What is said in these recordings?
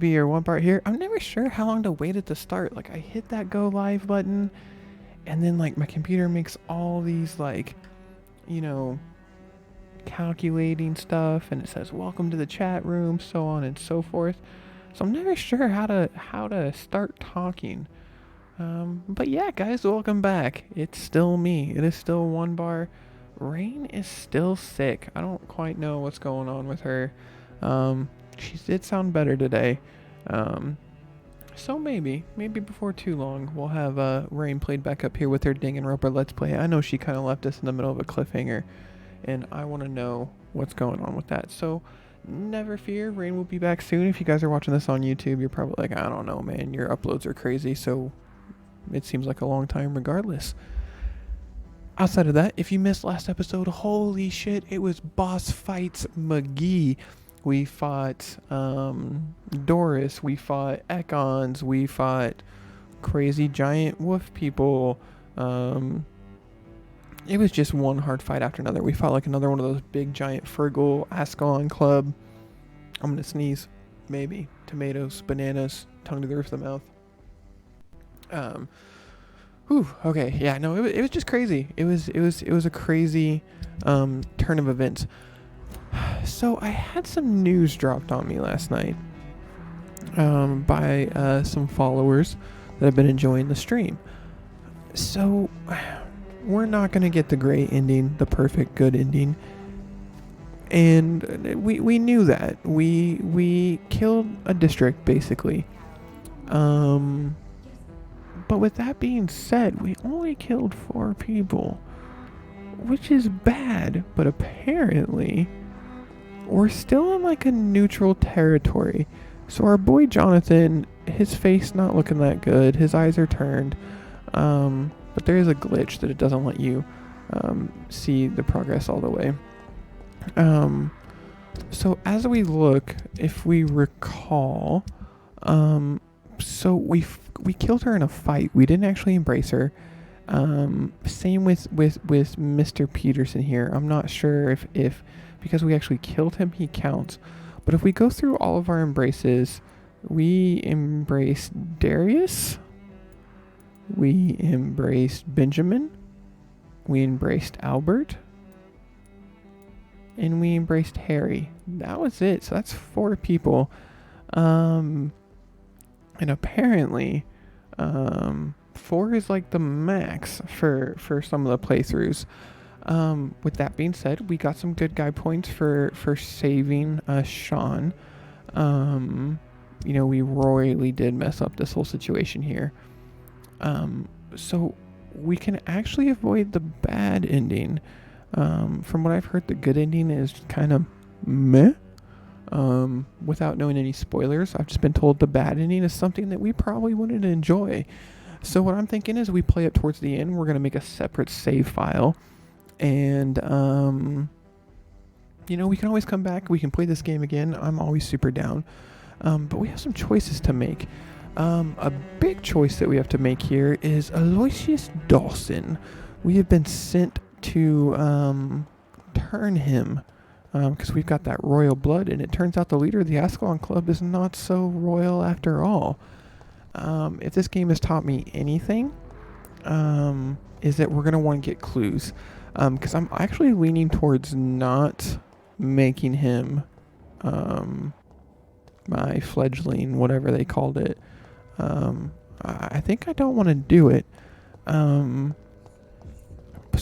Vampyr, OneBart here. I'm never sure how long to wait at the start. Like, I hit that go live button, and then, like, my computer makes all these, like, you know, calculating stuff, and it says, welcome to the chat room, so on and so forth. So I'm never sure how to start talking. But yeah, guys, welcome back. It's still me. It is still OneBar. Rain is still sick. I don't quite know what's going on with her. She did sound better today. So maybe before too long, we'll have Rain played back up here with her Danganronpa Let's Play. I know she kind of left us in the middle of a cliffhanger, and I want to know what's going on with that. So never fear, Rain will be back soon. If you guys are watching this on YouTube, you're probably like, I don't know, man, your uploads are crazy, so it seems like a long time regardless. Outside of that, if you missed last episode, holy shit, it was Boss Fights McGee. We fought Doris, we fought Ekons, we fought crazy giant wolf people. It was just one hard fight after another. We fought like another one of those big giant Fergal Ascalon Club. I'm gonna sneeze. Maybe. Tomatoes, bananas, tongue to the roof of the mouth. Okay, yeah, no, it was just crazy. It was a crazy turn of events. So I had some news dropped on me last night by some followers that have been enjoying the stream. So we're not gonna get the great ending, the perfect good ending, and we knew that. We killed a district basically. But with that being said, we only killed 4 people, which is bad, but apparently we're still in like a neutral territory. So our boy Jonathan, his face not looking that good, his eyes are turned, but there is a glitch that it doesn't let you see the progress all the way. So as we look, if we recall, so we killed her in a fight. We didn't actually embrace her. Same with Mr. Peterson here. I'm not sure if because we actually killed him, he counts. But if we go through all of our embraces, we embraced Darius. We embraced Benjamin. We embraced Albert. And we embraced Harry. That was it. So that's 4 people. And apparently, 4 is like the max for some of the playthroughs. With that being said, we got some good guy points for saving Sean. We royally did mess up this whole situation here. So we can actually avoid the bad ending. From what I've heard, the good ending is kind of meh. Without knowing any spoilers, I've just been told the bad ending is something that we probably wouldn't enjoy. So what I'm thinking is we play it towards the end. We're going to make a separate save file. And, we can always come back. We can play this game again. I'm always super down. But we have some choices to make. A big choice that we have to make here is Aloysius Dawson. We have been sent to turn him. Because we've got that royal blood, and it turns out the leader of the Ascalon Club is not so royal after all. If this game has taught me anything, is that we're going to want to get clues. Because I'm actually leaning towards not making him my fledgling, whatever they called it. I think I don't want to do it. So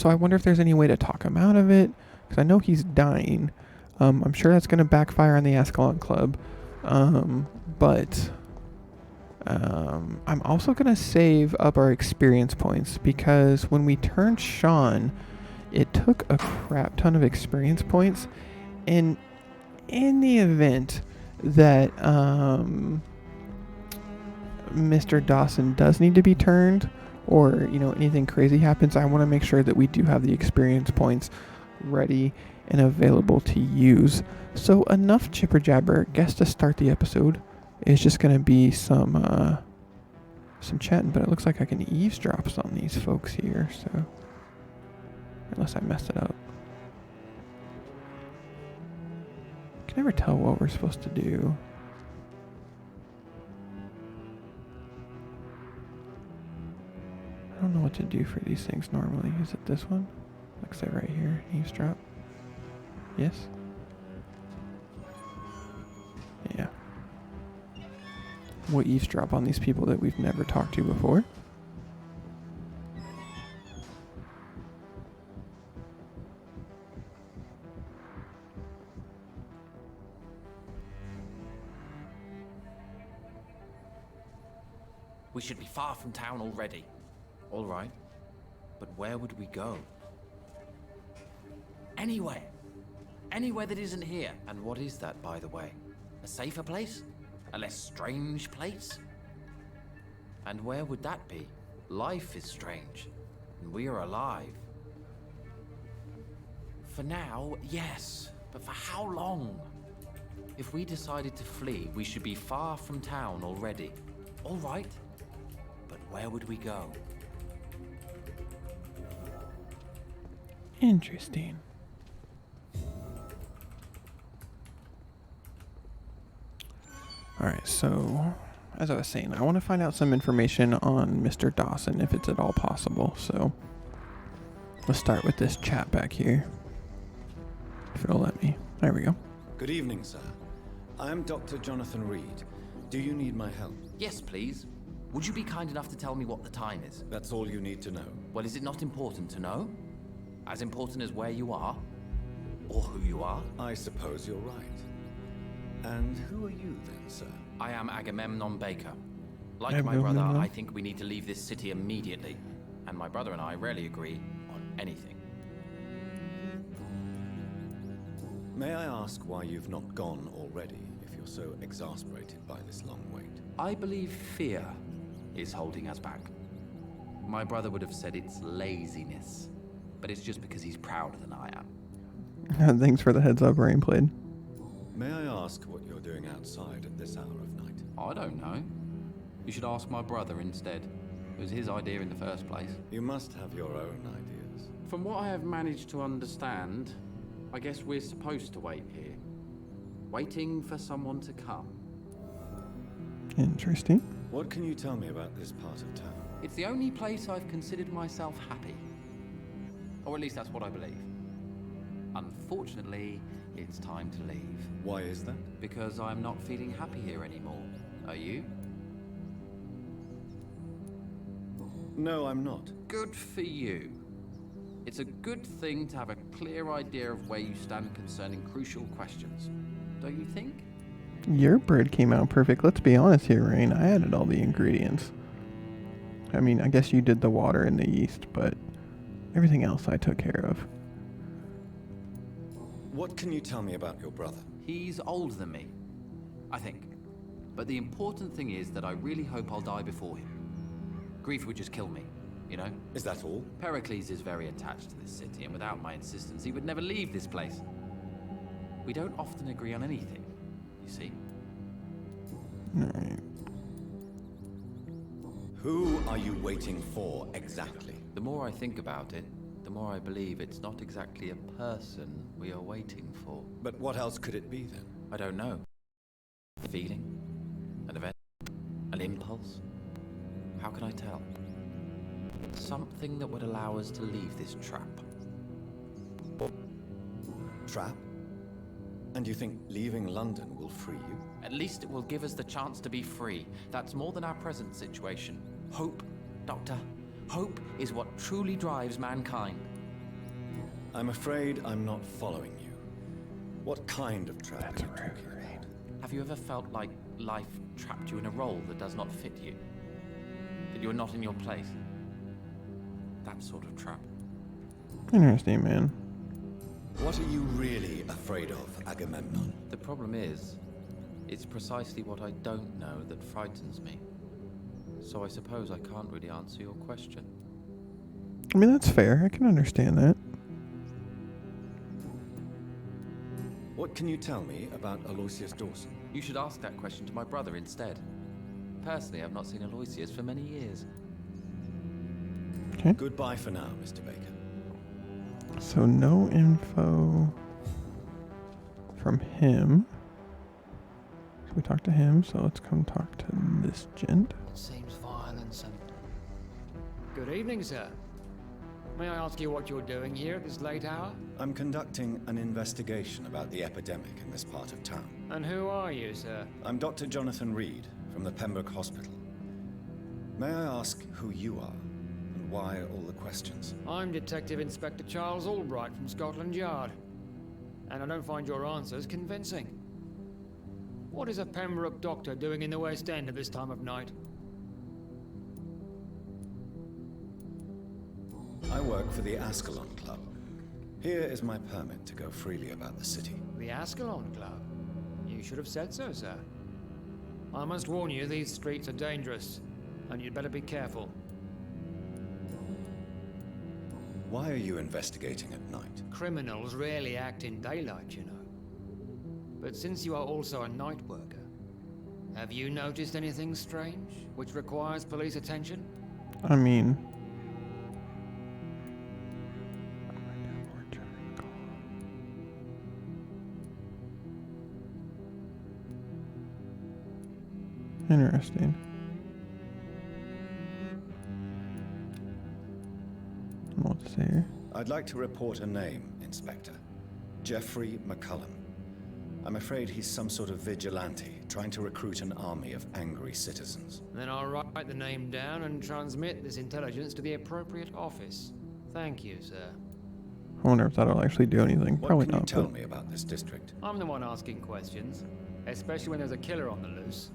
I wonder if there's any way to talk him out of it, because I know he's dying. I'm sure that's going to backfire on the Ascalon Club. But I'm also going to save up our experience points, because when we turned Sean, it took a crap ton of experience points. And in the event that Mr. Dawson does need to be turned, or anything crazy happens, I want to make sure that we do have the experience points ready and available to use. So enough jibber jabber. Guess to start the episode is just going to be some chatting, but it looks like I can eavesdrop on these folks here, so unless I messed it up. I can never tell what we're supposed to do. don't know what to do for these things normally. Is it this one? Like say right here, eavesdrop. Yes? Yeah. We'll eavesdrop on these people that we've never talked to before. We should be far from town already. All right. But where would we go? Anywhere. Anywhere that isn't here. And what is that, by the way? A safer place? A less strange place? And where would that be? Life is strange. And we are alive. For now, yes. But for how long? If we decided to flee, we should be far from town already. All right. But where would we go? Interesting. Alright, so as I was saying, I want to find out some information on Mr. Dawson if it's at all possible. So let's start with this chat back here. If it'll let me. There we go. Good evening, sir. I'm Dr. Jonathan Reed. Do you need my help? Yes, please. Would you be kind enough to tell me what the time is? That's all you need to know. Well, is it not important to know? As important as where you are? Or who you are? I suppose you're right. And who are you then, sir? I am Agamemnon Baker. Like my brother, I think we need to leave this city immediately. And my brother and I rarely agree on anything. May I ask why you've not gone already, if you're so exasperated by this long wait? I believe fear is holding us back. My brother would have said it's laziness, but it's just because he's prouder than I am. Thanks for the heads up, Rain played. May I ask what you're doing outside at this hour of night? I don't know. You should ask my brother instead. It was his idea in the first place. You must have your own ideas. From what I have managed to understand, I guess we're supposed to wait here. Waiting for someone to come. Interesting. What can you tell me about this part of town? It's the only place I've considered myself happy. Or at least that's what I believe. Unfortunately, it's time to leave. Why is that? Because I'm not feeling happy here anymore. Are you? No, I'm not. Good for you. It's a good thing to have a clear idea of where you stand concerning crucial questions. Don't you think? Your bird came out perfect. Let's be honest here, Rain. I added all the ingredients. I mean, I guess you did the water and the yeast, but everything else I took care of. What can you tell me about your brother? He's older than me, I think. But the important thing is that I really hope I'll die before him. Grief would just kill me, you know? Is that all? Pericles is very attached to this city, and without my insistence, he would never leave this place. We don't often agree on anything, you see? Alright. Who are you waiting for exactly? The more I think about it, the more I believe it's not exactly a person we are waiting for. But what else could it be then? I don't know. A feeling? An event? An impulse? How can I tell? Something that would allow us to leave this trap. Trap? And you think leaving London will free you? At least it will give us the chance to be free. That's more than our present situation. Hope, Doctor. Hope is what truly drives mankind. I'm afraid I'm not following you. What kind of trap are you talking about? Have you ever felt like life trapped you in a role that does not fit you? That you're not in your place? That sort of trap. Interesting, man. What are you really afraid of, Agamemnon? The problem is, it's precisely what I don't know that frightens me. So I suppose I can't really answer your question. I mean, that's fair. I can understand that. What can you tell me about Aloysius Dawson? You should ask that question to my brother instead. Personally, I've not seen Aloysius for many years. Okay. Goodbye for now, Mr. Baker. So no info from him. So we talked to him, so let's come talk to this gent. It seems violence and Good evening, sir. May I ask you what you're doing here at this late hour? I'm conducting an investigation about the epidemic in this part of town. And who are you, sir? I'm Dr. Jonathan Reed from the Pembroke Hospital. May I ask who you are and why all the questions? I'm Detective Inspector Charles Albright from Scotland Yard. And I don't find your answers convincing. What is a Pembroke doctor doing in the West End at this time of night? I work for the Ascalon Club. Here is my permit to go freely about the city. The Ascalon Club? You should have said so, sir. I must warn you, these streets are dangerous, and you'd better be careful. Why are you investigating at night? Criminals rarely act in daylight, you know. But since you are also a night worker, have you noticed anything strange, which requires police attention? I mean... Interesting. I don't know what to say here. I'd like to report a name, Inspector. Jeffrey McCullum. I'm afraid he's some sort of vigilante, trying to recruit an army of angry citizens. Then I'll write the name down and transmit this intelligence to the appropriate office. Thank you, sir. I wonder if that'll actually do anything. What Probably can you not. tell But me about this district? I'm the one asking questions, especially when there's a killer on the loose.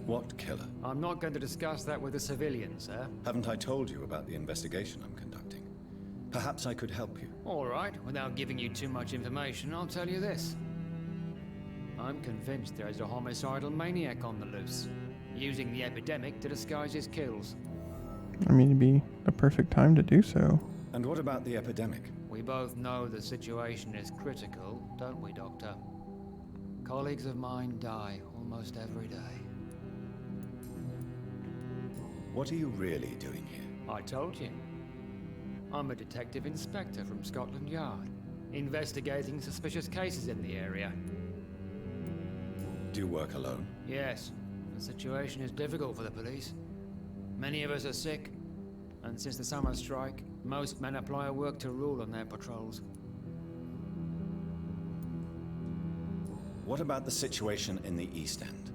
What killer? I'm not going to discuss that with the civilians, sir. Haven't I told you about the investigation I'm conducting? Perhaps I could help you. All right, without giving you too much information, I'll tell you this. I'm convinced there is a homicidal maniac on the loose, using the epidemic to disguise his kills. I mean, it'd be the perfect time to do so. And what about the epidemic? We both know the situation is critical, don't we, Doctor? Colleagues of mine die almost every day. What are you really doing here? I told you. I'm a detective inspector from Scotland Yard, investigating suspicious cases in the area. Do you work alone? Yes, the situation is difficult for the police. Many of us are sick, and since the summer strike, most men apply a work to rule on their patrols. What about the situation in the East End?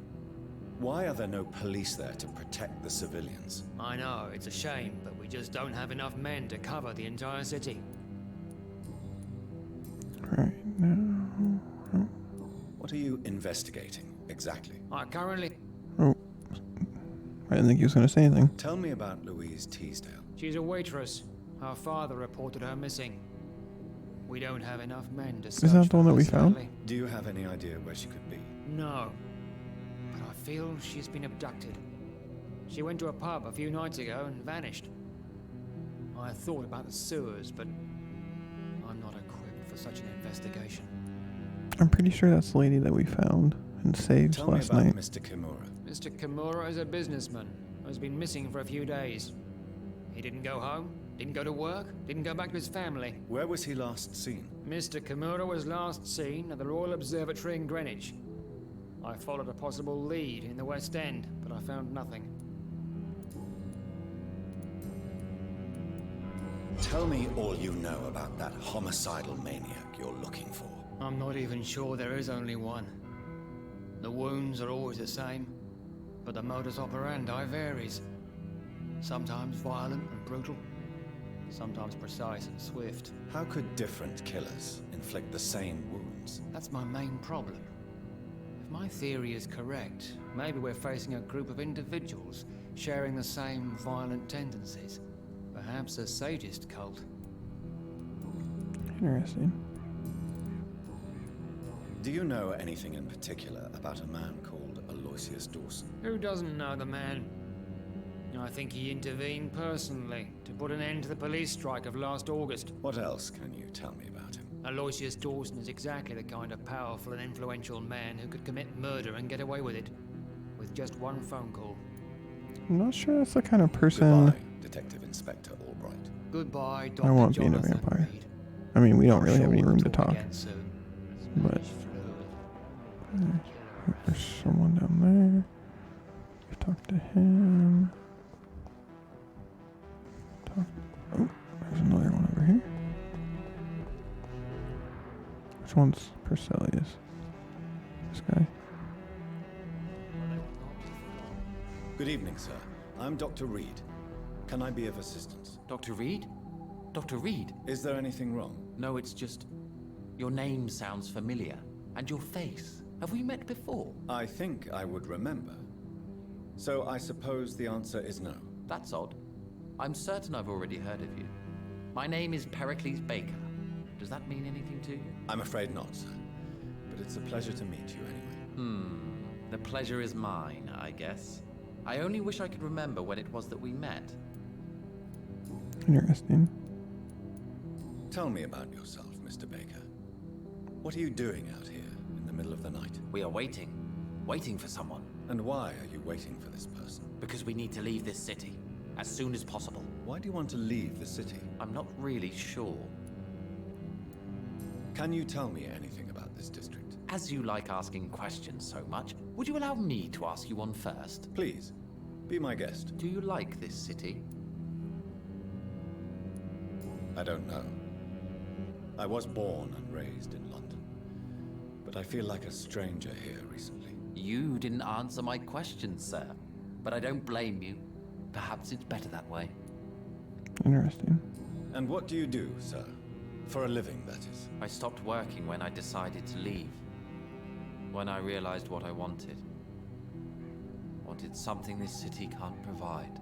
Why are there no police there to protect the civilians? I know, it's a shame, but we just don't have enough men to cover the entire city. Right now... What are you investigating, exactly? I currently... Oh. I didn't think he was going to say anything. Tell me about Louise Teasdale. She's a waitress. Her father reported her missing. We don't have enough men to search Is that the for one that her, we found? sadly. Do you have any idea where she could be? No. But I feel she's been abducted. She went to a pub a few nights ago and vanished. I thought about the sewers, but I'm not equipped for such an investigation. I'm pretty sure that's the lady that we found and saved Tell me last about night. Mr. Kimura. Mr. Kimura is a businessman who has been missing for a few days. He didn't go home, didn't go to work, didn't go back to his family. Where was he last seen? Mr. Kimura was last seen at the Royal Observatory in Greenwich. I followed a possible lead in the West End, but I found nothing. Tell me all you know about that homicidal maniac you're looking for. I'm not even sure there is only one. The wounds are always the same, but the modus operandi varies. Sometimes violent and brutal, sometimes precise and swift. How could different killers inflict the same wounds? That's my main problem. If my theory is correct, maybe we're facing a group of individuals sharing the same violent tendencies. Perhaps a sadist cult. Interesting. Do you know anything in particular about a man called Aloysius Dawson? Who doesn't know the man? I think he intervened personally to put an end to the police strike of last August. What else can you tell me about him? Aloysius Dawson is exactly the kind of powerful and influential man who could commit murder and get away with it, with just one phone call. I'm not sure that's the kind of person... Goodbye, Detective Inspector Albright. Goodbye, Dr. I want being a Jonathan vampire. Reed. I mean, we don't I'm really have sure any we'll room to talk. again soon. But... There's someone down there. We've talked to him. one's Perselius. This guy. Good evening, sir. I'm Dr. Reed. Can I be of assistance? Dr. Reed? Dr. Reed? Is there anything wrong? No, it's just... Your name sounds familiar. And your face. Have we met before? I think I would remember. So I suppose the answer is no. That's odd. I'm certain I've already heard of you. My name is Pericles Baker. Does that mean anything to you? I'm afraid not, sir. But it's a pleasure to meet you anyway. The pleasure is mine, I guess. I only wish I could remember when it was that we met. Interesting. Tell me about yourself, Mr. Baker. What are you doing out here in the middle of the night? We are waiting. Waiting for someone. And why are you waiting for this person? Because we need to leave this city. As soon as possible. Why do you want to leave the city? I'm not really sure. Can you tell me anything about this district? As you like asking questions so much, would you allow me to ask you one first? Please, be my guest. Do you like this city? I don't know. I was born and raised in London, but I feel like a stranger here recently. You didn't answer my question, sir. But I don't blame you. Perhaps it's better that way. Interesting. And what do you do, sir? For a living, that is. I stopped working when I decided to leave. When I realized what I wanted. Wanted something this city can't provide.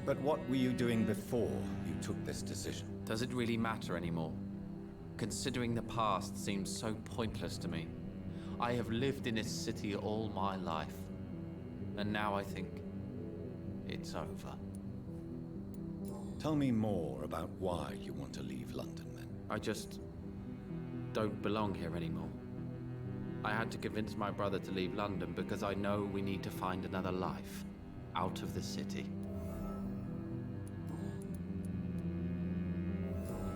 But what were you doing before you took this decision? Does it really matter anymore? Considering the past seems so pointless to me. I have lived in this city all my life. And now I think it's over. Tell me more about why you want to leave London, then. I just don't belong here anymore. I had to convince my brother to leave London because I know we need to find another life out of the city.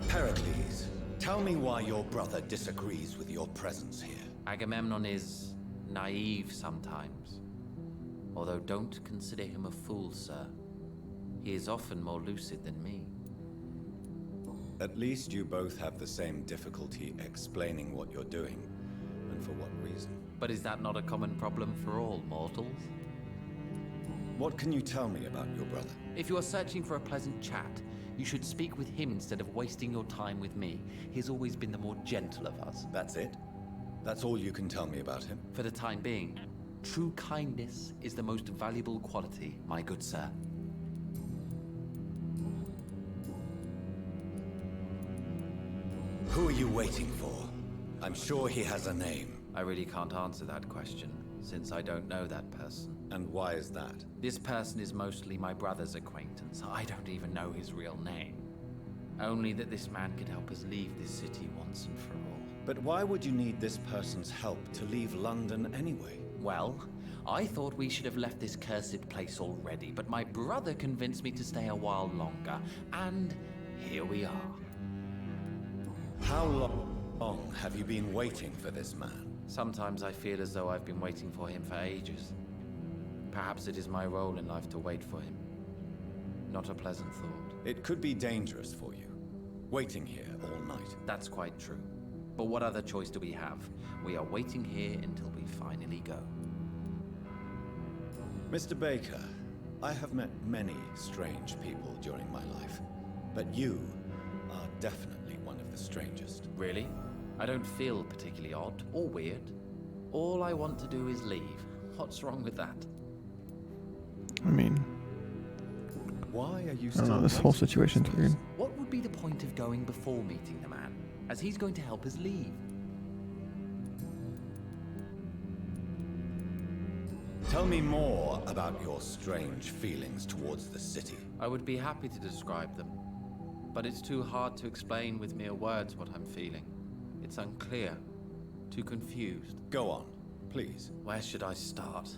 Pericles, tell me why your brother disagrees with your presence here. Agamemnon is naive sometimes. Although don't consider him a fool, sir. He is often more lucid than me. At least you both have the same difficulty explaining what you're doing, and for what reason. But is that not a common problem for all mortals? What can you tell me about your brother? If you are searching for a pleasant chat, you should speak with him instead of wasting your time with me. He's always been the more gentle of us. That's it? That's all you can tell me about him? For the time being, true kindness is the most valuable quality, my good sir. Who are you waiting for? I'm sure he has a name. I really can't answer that question, since I don't know that person. And why is that? This person is mostly my brother's acquaintance. I don't even know his real name. Only that this man could help us leave this city once and for all. But why would you need this person's help to leave London anyway? Well, I thought we should have left this cursed place already, but my brother convinced me to stay a while longer, and here we are. How long have you been waiting for this man? Sometimes I feel as though I've been waiting for him for ages. Perhaps it is my role in life to wait for him. Not a pleasant thought. It could be dangerous for you, waiting here all night. That's quite true. But what other choice do we have? We are waiting here until we finally go. Mr. Baker, I have met many strange people during my life, but you are definitely one of the strangest. Really? I don't feel particularly odd or weird. All I want to do is leave. What's wrong with that? I mean, Why are you I still don't know, this whole waiting for situation's this weird. person? What would be the point of going before meeting the man, as he's going to help us leave? Tell me more about your strange feelings towards the city. I would be happy to describe them, but it's too hard to explain with mere words what I'm feeling. It's unclear, too confused. Go on, please. Where should I start?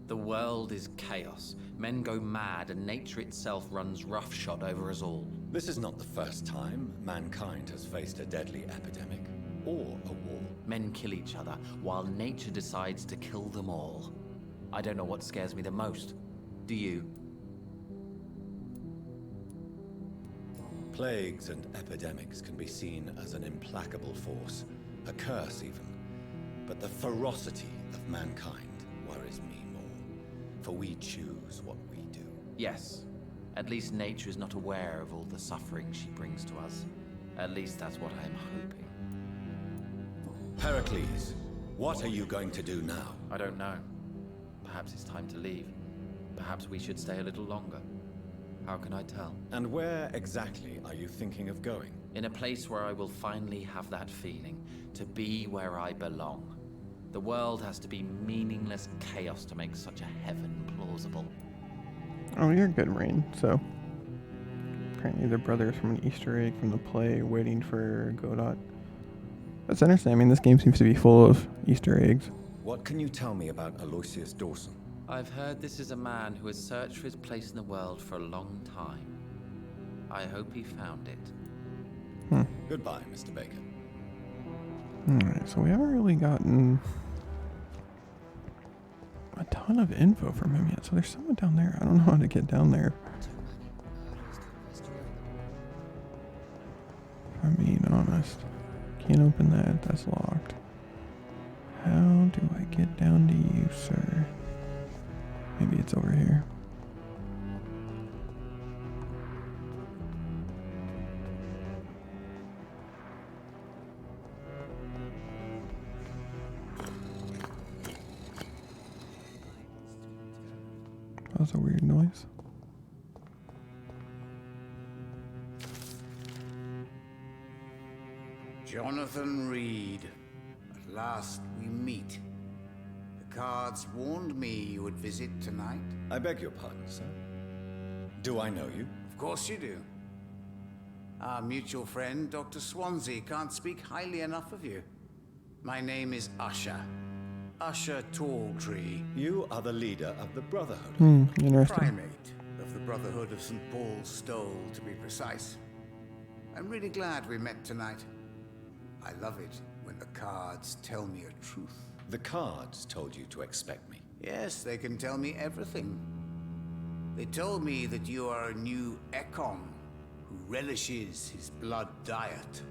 The world is chaos. Men go mad, and nature itself runs roughshod over us all. This is not the first time mankind has faced a deadly epidemic or a war. Men kill each other, while nature decides to kill them all. I don't know what scares me the most. Do you? Plagues and epidemics can be seen as an implacable force, a curse even. But the ferocity of mankind worries me more, for we choose what we do. Yes. At least nature is not aware of all the suffering she brings to us. At least that's what I am hoping. Pericles, what are you going to do now? I don't know. Perhaps it's time to leave. Perhaps we should stay a little longer. How can I tell? And where exactly are you thinking of going? In a place where I will finally have that feeling, to be where I belong. The world has to be meaningless chaos to make such a heaven plausible. Oh, you're good, Rain. So, apparently the brothers from an Easter egg from the play waiting for Godot. That's interesting. I mean, this game seems to be full of Easter eggs. What can you tell me about Aloysius Dawson? I've heard this is a man who has searched for his place in the world for a long time. I hope he found it. Goodbye, Mr. Baker. Alright, so we haven't really gotten a ton of info from him yet. So there's someone down there. I don't know how to get down there. If I'm being honest. Can't open that. That's locked. How do I get down to you, sir? Maybe it's over here. That was a weird noise. Jonathan Reed. At last we meet. The cards warned me you would visit tonight. I beg your pardon, sir. Do I know you? Of course you do. Our mutual friend, Dr. Swansea, can't speak highly enough of you. My name is Usher. Usher Talltree. You are the leader of the Brotherhood. Interesting. Primate of the Brotherhood of St. Paul's Stole, to be precise. I'm really glad we met tonight. I love it when the cards tell me a truth. The cards told you to expect me. Yes, they can tell me everything. They told me that you are a new Ekon who relishes his blood diet.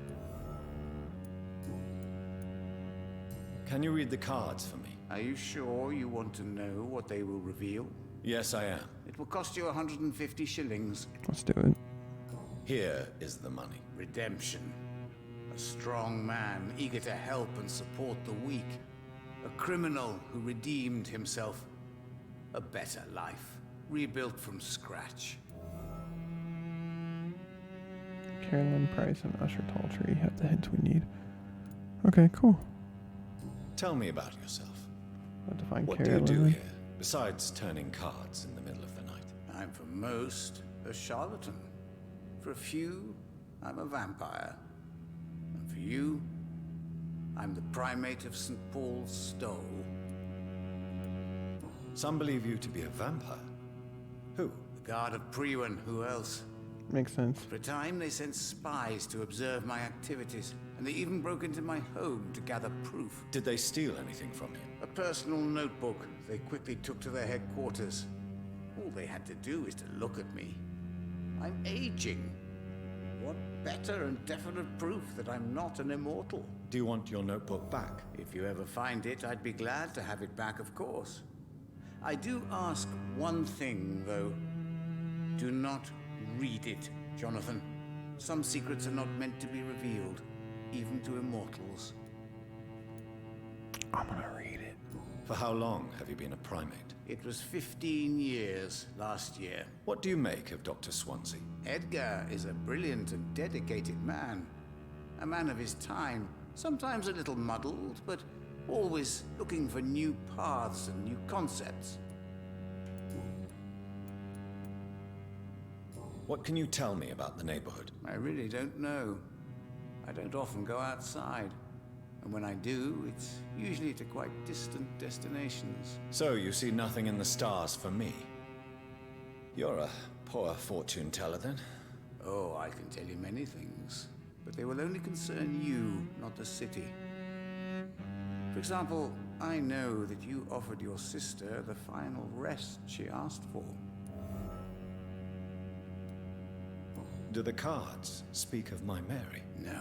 Can you read the cards for me? Are you sure you want to know what they will reveal? Yes, I am. It will cost you 150 shillings. Let's do it. Here is the money. Redemption. A strong man eager to help and support the weak. A criminal who redeemed himself. A better life. Rebuilt from scratch. Carolyn Price and Usher Talltree have the hints we need. Okay, cool. Tell me about yourself. Have to find What Carolyn. do you do here, besides turning cards in the middle of the night? I'm for most a charlatan. For a few, I'm a vampire. And for you, I'm the primate of St. Paul's Stole. Some believe you to be a vampire. Who? The guard of Priwen, who else? Makes sense. For a time, they sent spies to observe my activities, and they even broke into my home to gather proof. Did they steal anything from you? A personal notebook they quickly took to their headquarters. All they had to do is to look at me. I'm aging. What better and definite proof that I'm not an immortal? Do you want your notebook back? If you ever find it, I'd be glad to have it back, of course. I do ask one thing, though. Do not read it, Jonathan. Some secrets are not meant to be revealed, even to immortals. I'm gonna read it. For how long have you been a primate? It was 15 years last year. What do you make of Dr. Swansea? Edgar is a brilliant and dedicated man. A man of his time, sometimes a little muddled, but always looking for new paths and new concepts. What can you tell me about the neighborhood? I really don't know. I don't often go outside. And when I do, it's usually to quite distant destinations. So you see nothing in the stars for me? You're a poor fortune teller, then? Oh, I can tell you many things. But they will only concern you, not the city. For example, I know that you offered your sister the final rest she asked for. Do the cards speak of my Mary? No.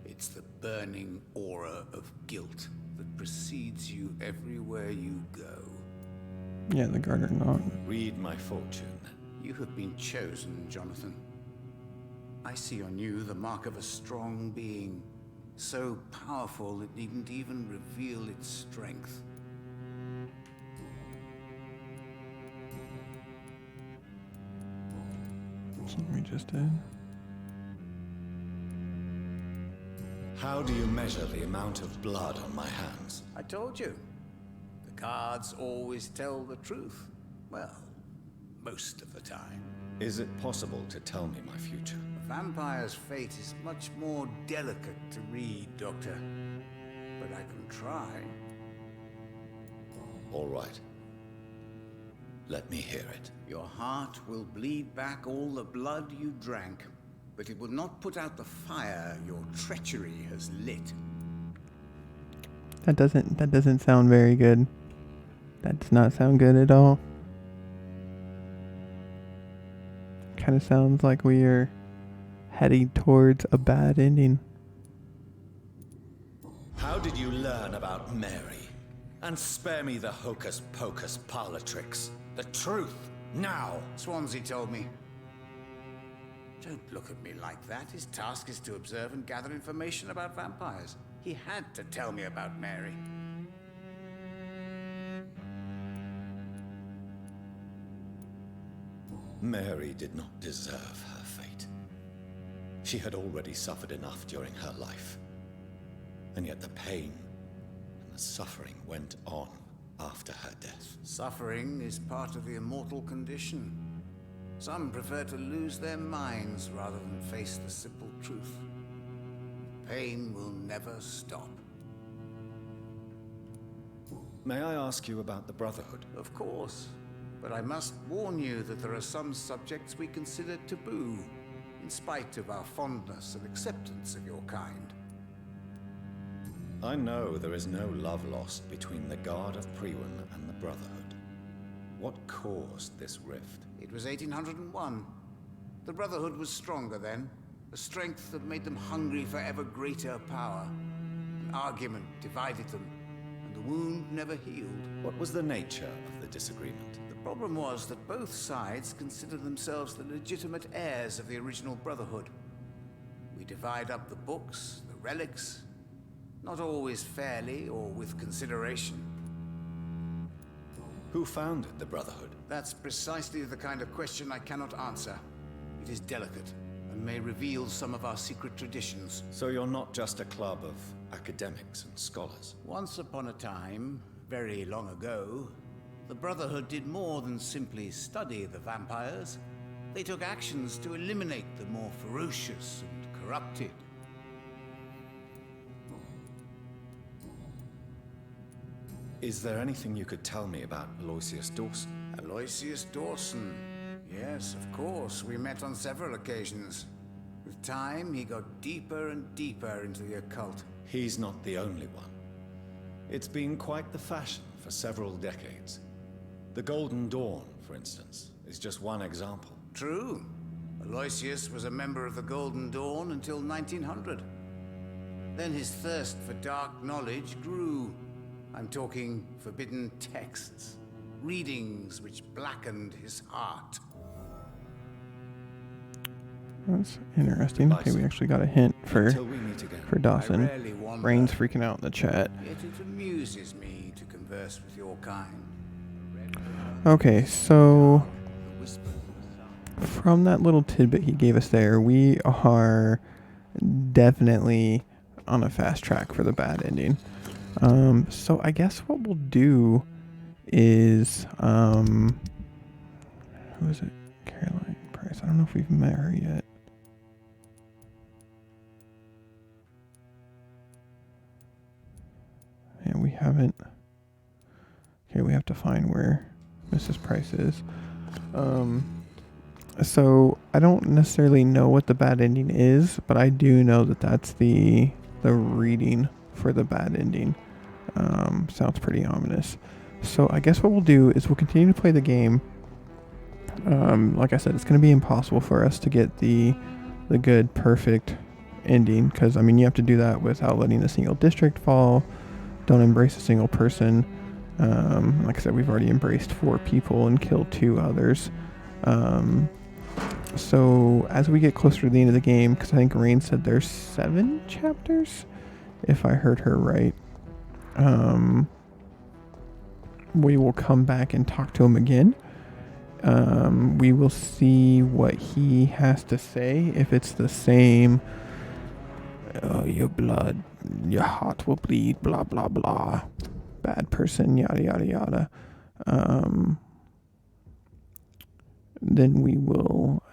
It's the burning aura of guilt that precedes you everywhere you go. Yeah, the garter knot. Read my fortune. You have been chosen, Jonathan. I see on you the mark of a strong being, so powerful it needn't even reveal its strength. Something we just did. How do you measure the amount of blood on my hands? I told you. The cards always tell the truth. Well, most of the time. Is it possible to tell me my future? A vampire's fate is much more delicate to read, Doctor. But I can try. All right. Let me hear it. Your heart will bleed back all the blood you drank, but it will not put out the fire your treachery has lit. That doesn't sound very good. That does not sound good at all. Kind of sounds like we are heading towards a bad ending. How did you learn about Mary? And spare me the hocus-pocus parlor tricks. The truth, now! Swansea told me. Don't look at me like that. His task is to observe and gather information about vampires. He had to tell me about Mary. Mary did not deserve her fate. She had already suffered enough during her life. And yet the pain and the suffering went on after her death. Suffering is part of the immortal condition. Some prefer to lose their minds rather than face the simple truth. Pain will never stop. May I ask you about the Brotherhood? Of course. But I must warn you that there are some subjects we consider taboo, in spite of our fondness and acceptance of your kind. I know there is no love lost between the Guard of Priwen and the Brotherhood. What caused this rift? It was 1801. The Brotherhood was stronger then, a strength that made them hungry for ever greater power. An argument divided them, and the wound never healed. What was the nature of the disagreement? The problem was that both sides considered themselves the legitimate heirs of the original Brotherhood. We divide up the books, the relics, not always fairly or with consideration. Who founded the Brotherhood? That's precisely the kind of question I cannot answer. It is delicate and may reveal some of our secret traditions. So you're not just a club of academics and scholars? Once upon a time, very long ago, the Brotherhood did more than simply study the vampires. They took actions to eliminate the more ferocious and corrupted. Is there anything you could tell me about Aloysius Dawson? Aloysius Dawson. Yes, of course. We met on several occasions. With time, he got deeper and deeper into the occult. He's not the only one. It's been quite the fashion for several decades. The Golden Dawn, for instance, is just one example. True. Aloysius was a member of the Golden Dawn until 1900. Then his thirst for dark knowledge grew. I'm talking forbidden texts, readings which blackened his heart. That's interesting. Okay, we actually got a hint for Until we meet again. Dawson. I rarely wander, Brain's freaking out in the chat. yet it amuses me to converse with your kind. Okay, so from that little tidbit he gave us there, we are definitely on a fast track for the bad ending. So I guess what we'll do is, who is it? Caroline Price. I don't know if we've met her yet. And we haven't. Okay, we have to find where Mrs. Price is. So I don't necessarily know what the bad ending is, but I do know that that's the reading for the bad ending. Sounds pretty ominous. So I guess what we'll do is we'll continue to play the game, Like I said, it's going to be impossible for us to get the good, perfect ending, because I mean, you have to do that without letting a single district fall. Don't embrace a single person. Like I said, we've already embraced 4 people and killed 2 others. So as we get closer to the end of the game, because I think Rain said there's 7 chapters, if I heard her right, we will come back and talk to him again. We will see what he has to say. If it's the same, your blood, your heart will bleed, blah, blah, blah. Bad person, yada, yada, yada. Then we will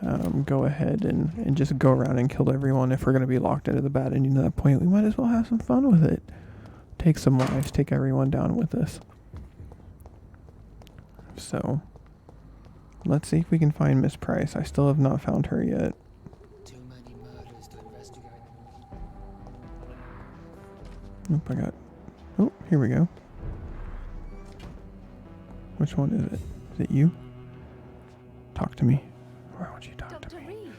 go ahead and just go around and kill everyone. If we're going to be locked into the bad ending at that point, we might as well have some fun with it. Take some lives, take everyone down with us. So, let's see if we can find Miss Price. I still have not found her yet. Too many murders to investigate. Nope, I got... Oh, here we go. Which one is it? Is it you? Talk to me. Why won't you talk to me? Reed.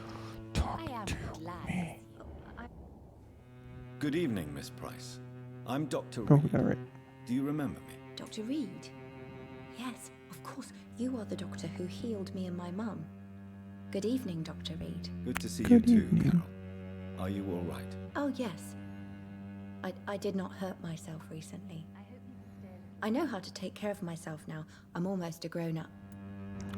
Talk I am to glad. me. Good evening, Miss Price. I'm Dr. Oh, Reed. we got it right. Do you remember me? Dr. Reed? Yes, of course. You are the doctor who healed me and my mum. Good evening, Dr. Reed. Good to see Good you too, evening. Carol. Are you all right? Oh, yes. I did not hurt myself recently. I know how to take care of myself now. I'm almost a grown-up.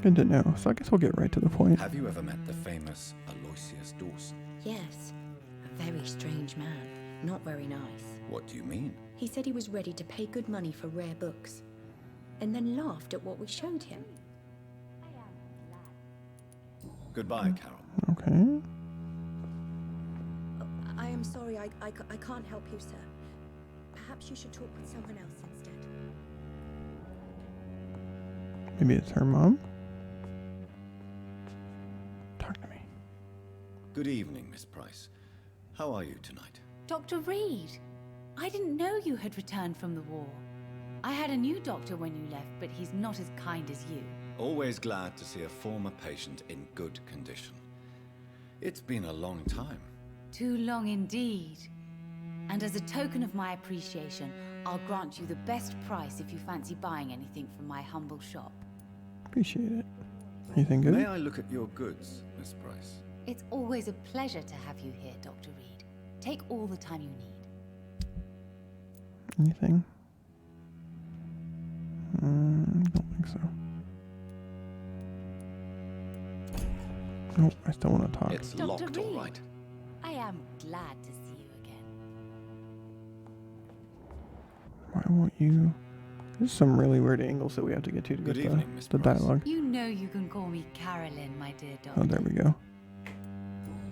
Good to know. So I guess we'll get right to the point. Have you ever met the famous Aloysius Dawson? Yes, a very strange man. Not very nice. What do you mean? He said he was ready to pay good money for rare books, and then laughed at what we showed him. Goodbye, Carol. Okay. I am sorry, I can't help you, sir. Perhaps you should talk with someone else instead. Maybe it's her mom? Talk to me. Good evening, Miss Price. How are you tonight? Dr. Reed, I didn't know you had returned from the war. I had a new doctor when you left, but he's not as kind as you. Always glad to see a former patient in good condition. It's been a long time. Too long indeed. And as a token of my appreciation, I'll grant you the best price if you fancy buying anything from my humble shop. Appreciate it. Anything good? May I look at your goods, Miss Price? It's always a pleasure to have you here, Dr. Reed. Take all the time you need. Anything? Don't think so. Nope, I still want to talk. It's Dr. locked, all Reed. right. I am glad to see you again. Why won't you... There's some really weird angles that we have to get to Good get evening, Miss the Price. dialogue. You know you can call me Carolyn, my dear doctor. Oh, there we go.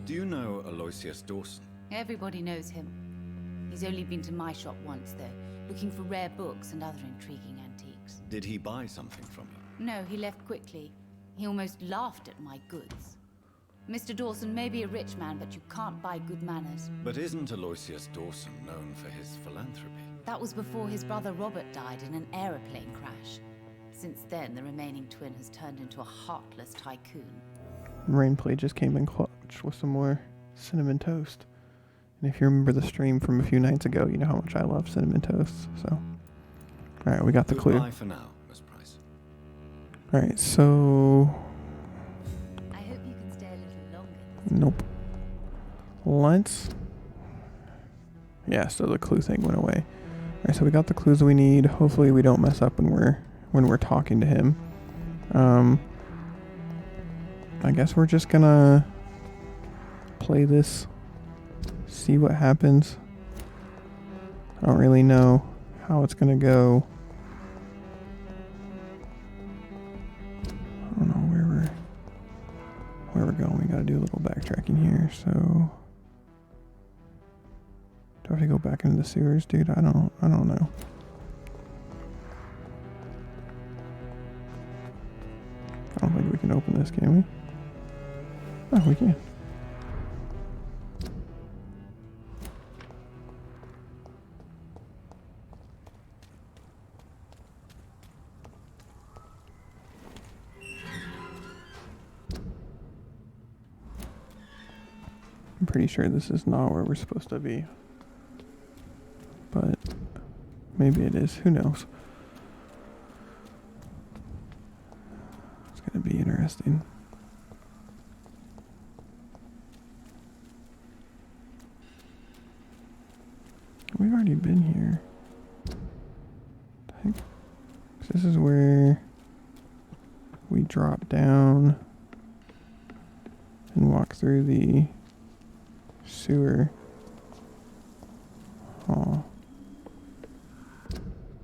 Do you know Aloysius Dawson? Everybody knows him. He's only been to my shop once, though, looking for rare books and other intriguing antiques. Did he buy something from you? No, he left quickly. He almost laughed at my goods. Mr. Dawson may be a rich man, but you can't buy good manners. But isn't Aloysius Dawson known for his philanthropy? That was before his brother Robert died in an aeroplane crash. Since then, the remaining twin has turned into a heartless tycoon. Rainplay just came in clutch with some more cinnamon toast. And if you remember the stream from a few nights ago, you know how much I love cinnamon toast. So, alright, we got the clue. Goodbye for now, Miss Price. Alright, so... I hope you can stay a little longer. Nope. Let's... Yeah, so the clue thing went away. Alright, so we got the clues we need. Hopefully we don't mess up when we're talking to him. I guess we're just gonna play this, see what happens. I don't really know how it's gonna go. I don't know where we're going. We gotta do a little backtracking here. So, do I have to go back into the sewers, dude? I don't know. I don't think we can open this, can we? Oh, we can. I'm pretty sure this is not where we're supposed to be. But maybe it is. Who knows? It's going to be interesting. We've already been here. I think this is where we drop down and walk through the sewer. Oh.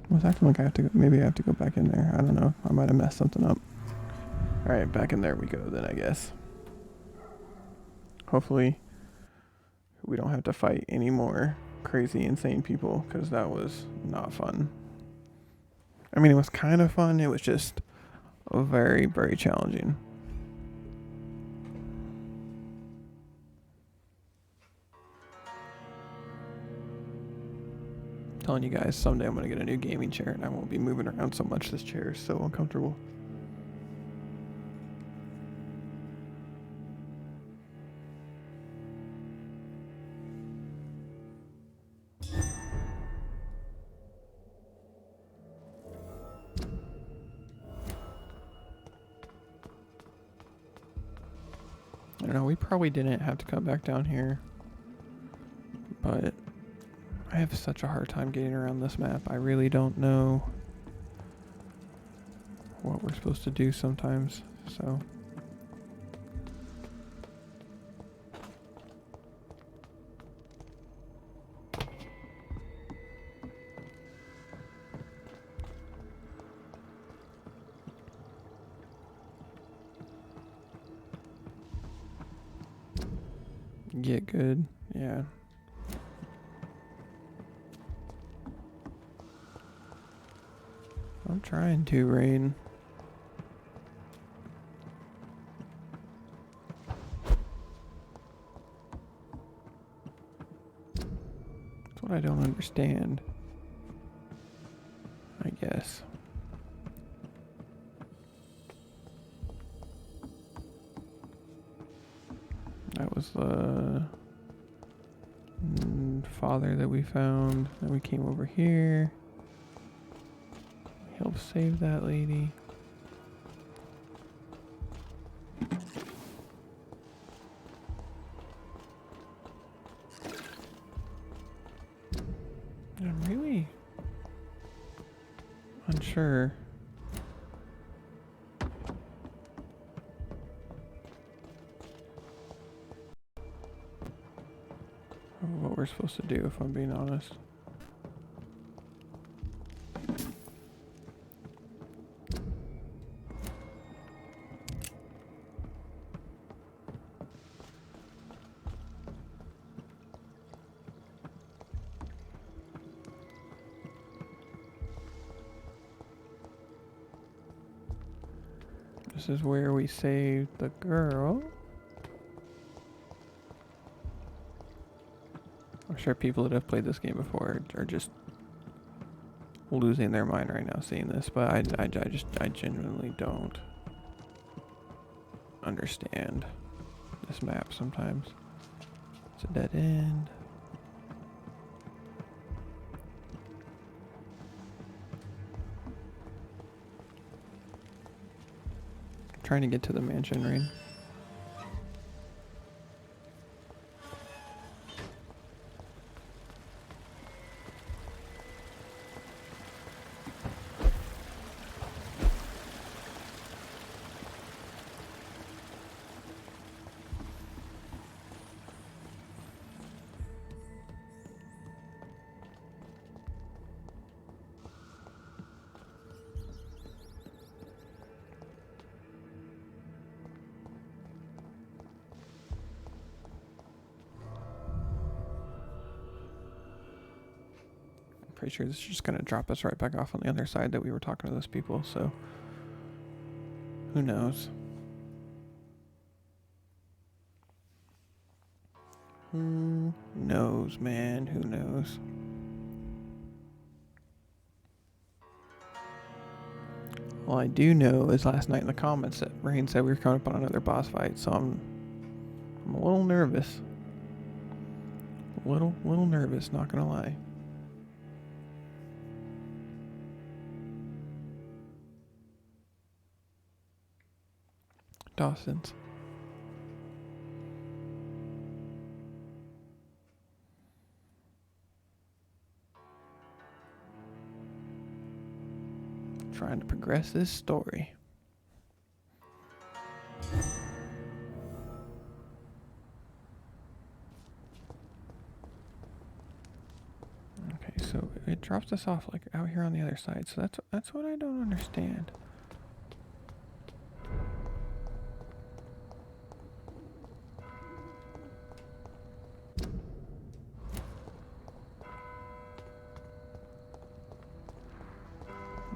Well, it's acting like I have to go, maybe I have to go back in there. I don't know. I might have messed something up. Alright, back in there we go then, I guess. Hopefully we don't have to fight any more crazy, insane people, because that was not fun. I mean, it was kind of fun. It was just very, very challenging. I'm telling you guys, someday I'm going to get a new gaming chair and I won't be moving around so much. This chair is so uncomfortable. I don't know, we probably didn't have to come back down here, but I have such a hard time getting around this map. I really don't know what we're supposed to do sometimes, so. Get good, yeah. I'm trying to, Rain. That's what I don't understand, I guess. That was the father that we found. Then we came over here. Help save that lady. I'm really unsure. What we're supposed to do, if I'm being honest. This is where we saved the girl. I'm sure people that have played this game before are just losing their mind right now seeing this, but I genuinely don't understand this map sometimes. It's a dead end. I'm trying to get to the mansion, Rain. Pretty sure this is just going to drop us right back off on the other side that we were talking to those people, so who knows? Who knows, man? Who knows? All I do know is last night in the comments that Rain said we were coming up on another boss fight, so I'm a little nervous. Little nervous, not gonna lie. Dawson's. Trying to progress this story. Okay, so it drops us off like out here on the other side. So that's what I don't understand.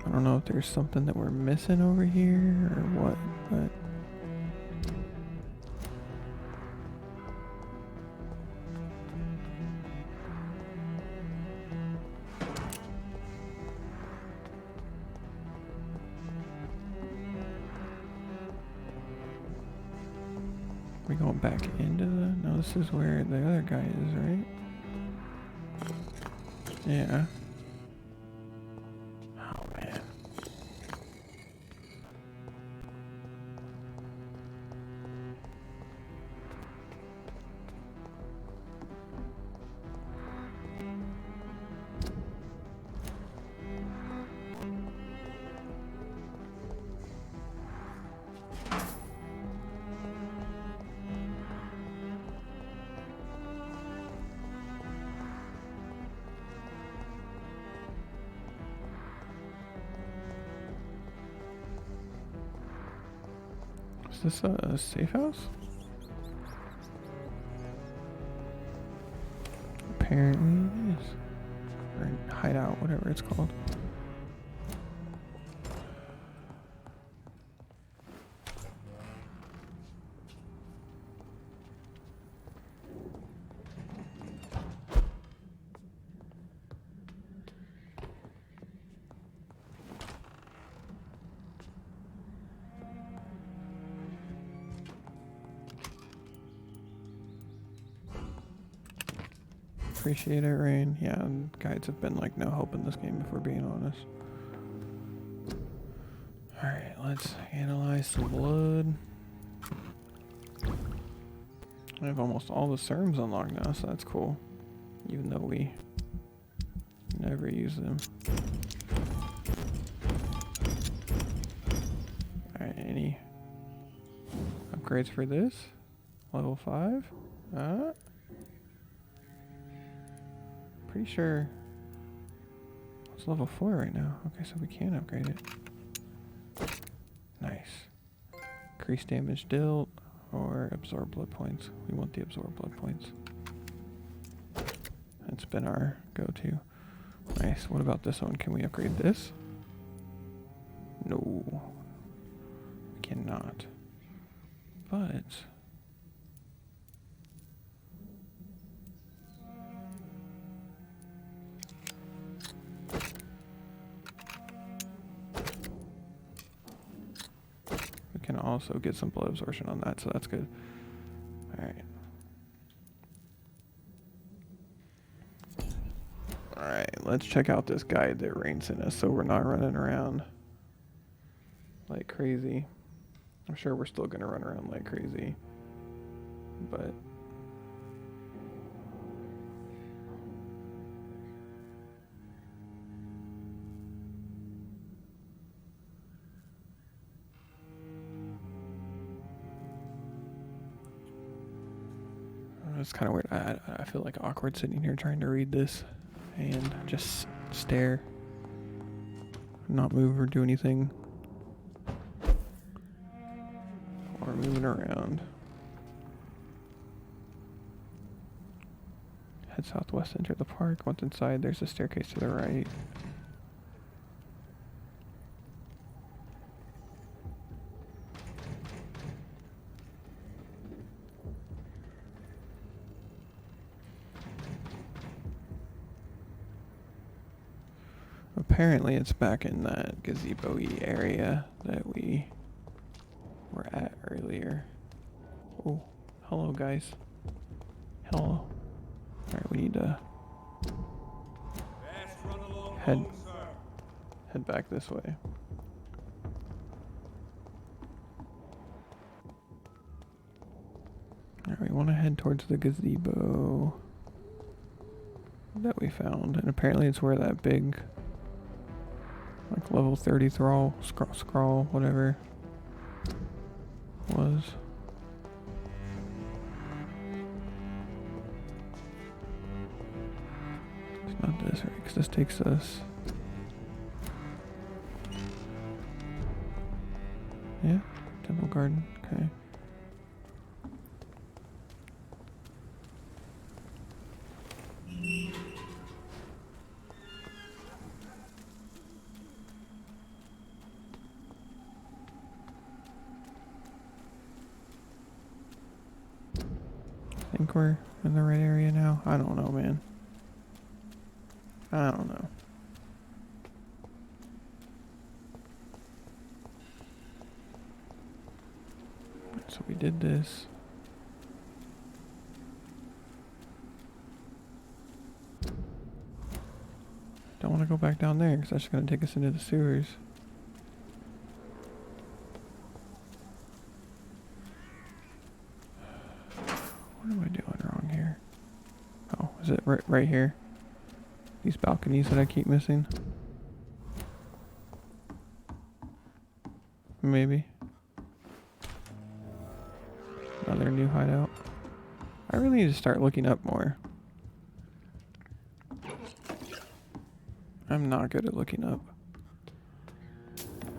I don't know if there's something that we're missing over here or what, but we going back into the... No, this is where the other guy is, right? Yeah. Oh, man. Is this a safe house? Apparently it is. Or hideout, whatever it's called. Appreciate it, Rain. Yeah, and guides have been like no help in this game if we're being honest. Alright, let's analyze some blood. I have almost all the serums unlocked now, so that's cool. Even though we never use them. Alright, any upgrades for this? Level 5? Pretty sure it's level 4 right now. Okay, so we can upgrade it. Nice. Increase damage dealt or absorb blood points. We want the absorb blood points. That's been our go-to. Nice. What about this one? Can we upgrade this? No. We cannot. But can also get some blood absorption on that, so that's good. Alright. Alright, let's check out this guide that Rain sent us so we're not running around like crazy. I'm sure we're still gonna run around like crazy, but it's kind of weird. I feel like awkward sitting here trying to read this and just stare, not move or do anything, or moving around. Head southwest, enter the park. Once inside, there's a staircase to the right. Apparently it's back in that gazebo-y area that we were at earlier. Oh, hello guys. Hello. Alright, we need to head back this way. Alright, we want to head towards the gazebo that we found. And apparently it's where that big, like, level 30 scroll, whatever, was. It's not this, right? Because this takes us... Yeah, Temple Garden, okay. I think we're in the right area now. I don't know, man. I don't know. So we did this. Don't want to go back down there because that's going to take us into the sewers. What am I doing wrong here? Oh, is it right here? These balconies that I keep missing? Maybe. Another new hideout. I really need to start looking up more. I'm not good at looking up.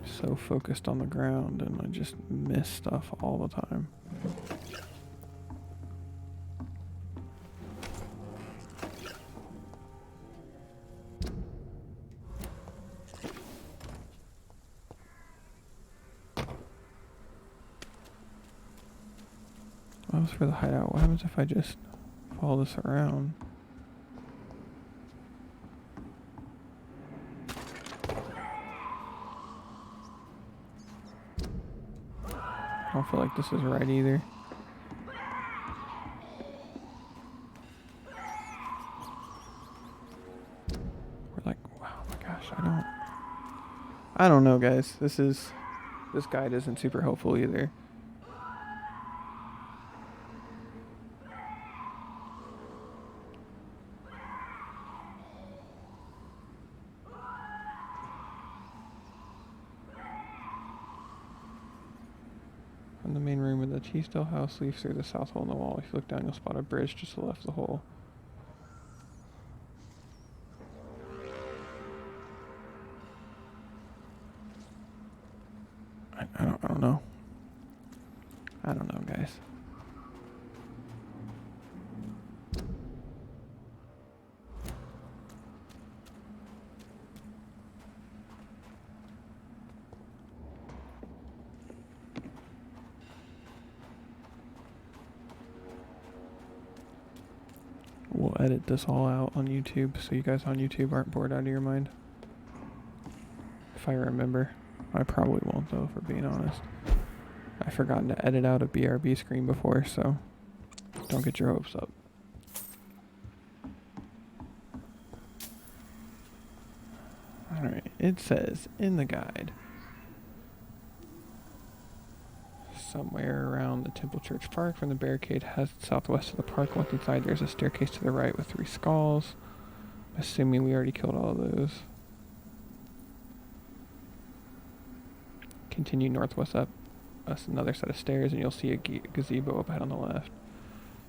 So focused on the ground and I just miss stuff all the time. That was for the hideout. What happens if I just follow this around? I don't feel like this is right either. We're like, wow, oh my gosh, I don't know, guys. This guide isn't super helpful either. From the main room of the Teasdale house leaves through the south hole in the wall. If you look down, you'll spot a bridge just to the left of the hole. I don't know. I don't know, guys. We'll edit this all out on YouTube so you guys on YouTube aren't bored out of your mind. If I remember. I probably won't though, if we're being honest. I've forgotten to edit out a BRB screen before, so don't get your hopes up. Alright, it says in the guide, somewhere around the Temple Church Park from the barricade has southwest of the park. Once inside, there's a staircase to the right with 3 skulls. Assuming we already killed all of those. Continue northwest up another set of stairs and you'll see a gazebo up ahead on the left.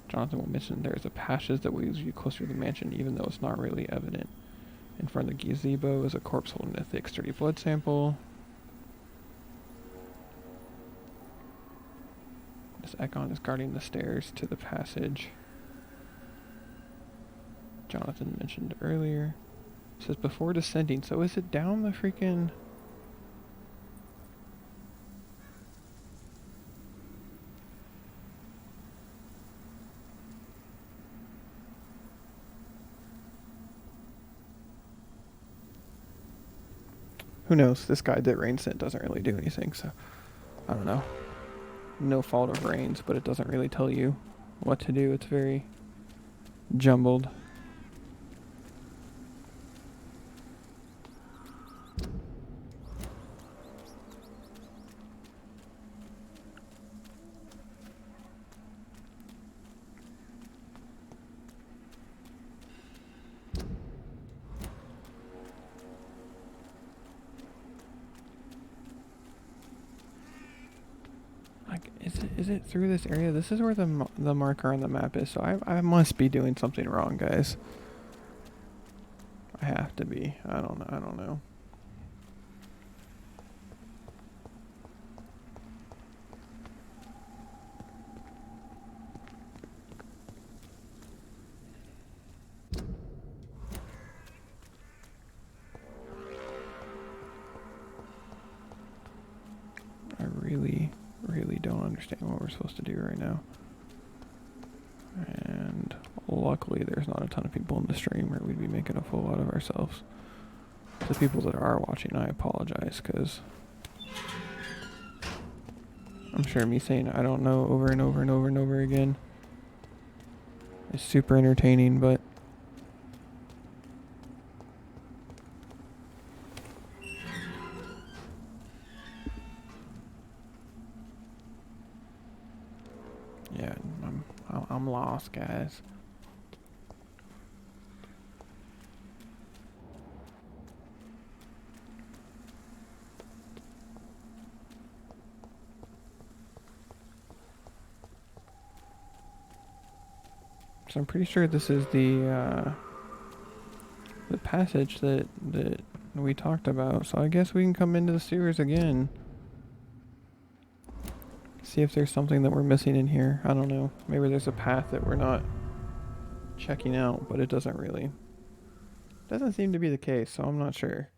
Jonathan will mention there's a passage that leads you closer to the mansion even though it's not really evident. In front of the gazebo is a corpse holding a thick, sturdy blood sample. This Ekon is guarding the stairs to the passage Jonathan mentioned earlier. It says before descending, so is it down the freaking... Who knows? This guide that Rain sent doesn't really do anything, so I don't know. No fault of Rain's, but it doesn't really tell you what to do. It's very jumbled. Like, is it through this area? This is where the marker on the map is, so I must be doing something wrong, guys. I have to be. I don't know. I really don't understand what we're supposed to do right now. And luckily there's not a ton of people in the stream or we'd be making a fool out of ourselves. The people that are watching, I apologize, because I'm sure me saying I don't know over and over and over and over again is super entertaining, but yeah, I'm lost, guys. So I'm pretty sure this is the passage that we talked about. So I guess we can come into the sewers again. See if there's something that we're missing in here. I don't know. Maybe there's a path that we're not checking out, but it doesn't seem to be the case, so I'm not sure.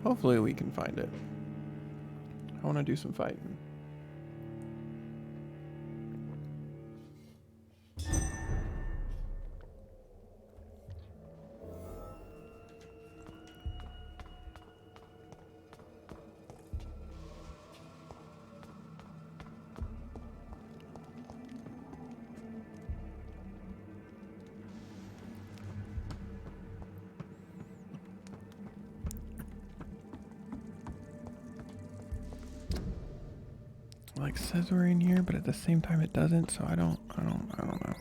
Hopefully we can find it. I want to do some fighting. Like says we're in here, but at the same time it doesn't, so I don't know.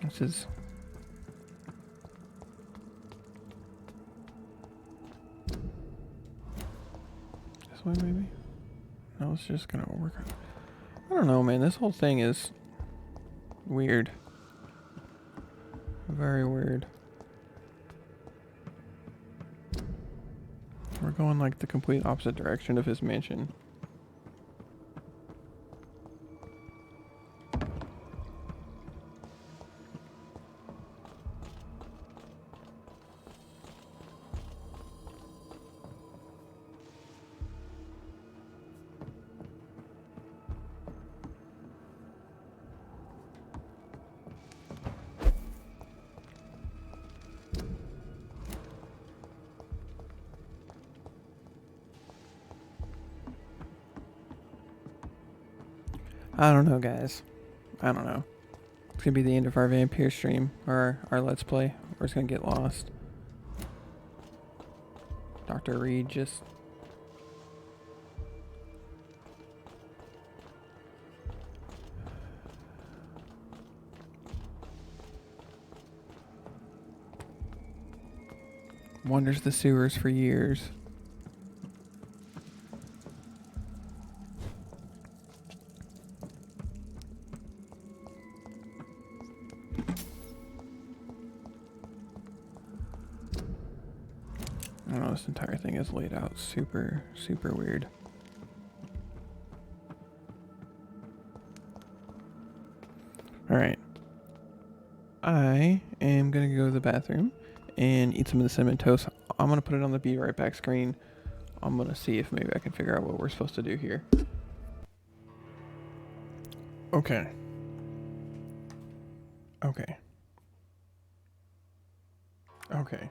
This is this way maybe? No, it's just gonna work. I don't know, man. This whole thing is weird. Very weird. We're going like the complete opposite direction of his mansion. I don't know, guys. I don't know. It's gonna be the end of our Vampyr stream, or our Let's Play. We're just gonna get lost. Dr. Reed just... wanders the sewers for years. I don't know, this entire thing is laid out super weird. Alright. I am gonna go to the bathroom and eat some of the cinnamon toast. I I'm gonna put it on the be right back screen. I'm gonna see if maybe I can figure out what we're supposed to do here. Okay. Okay. Okay.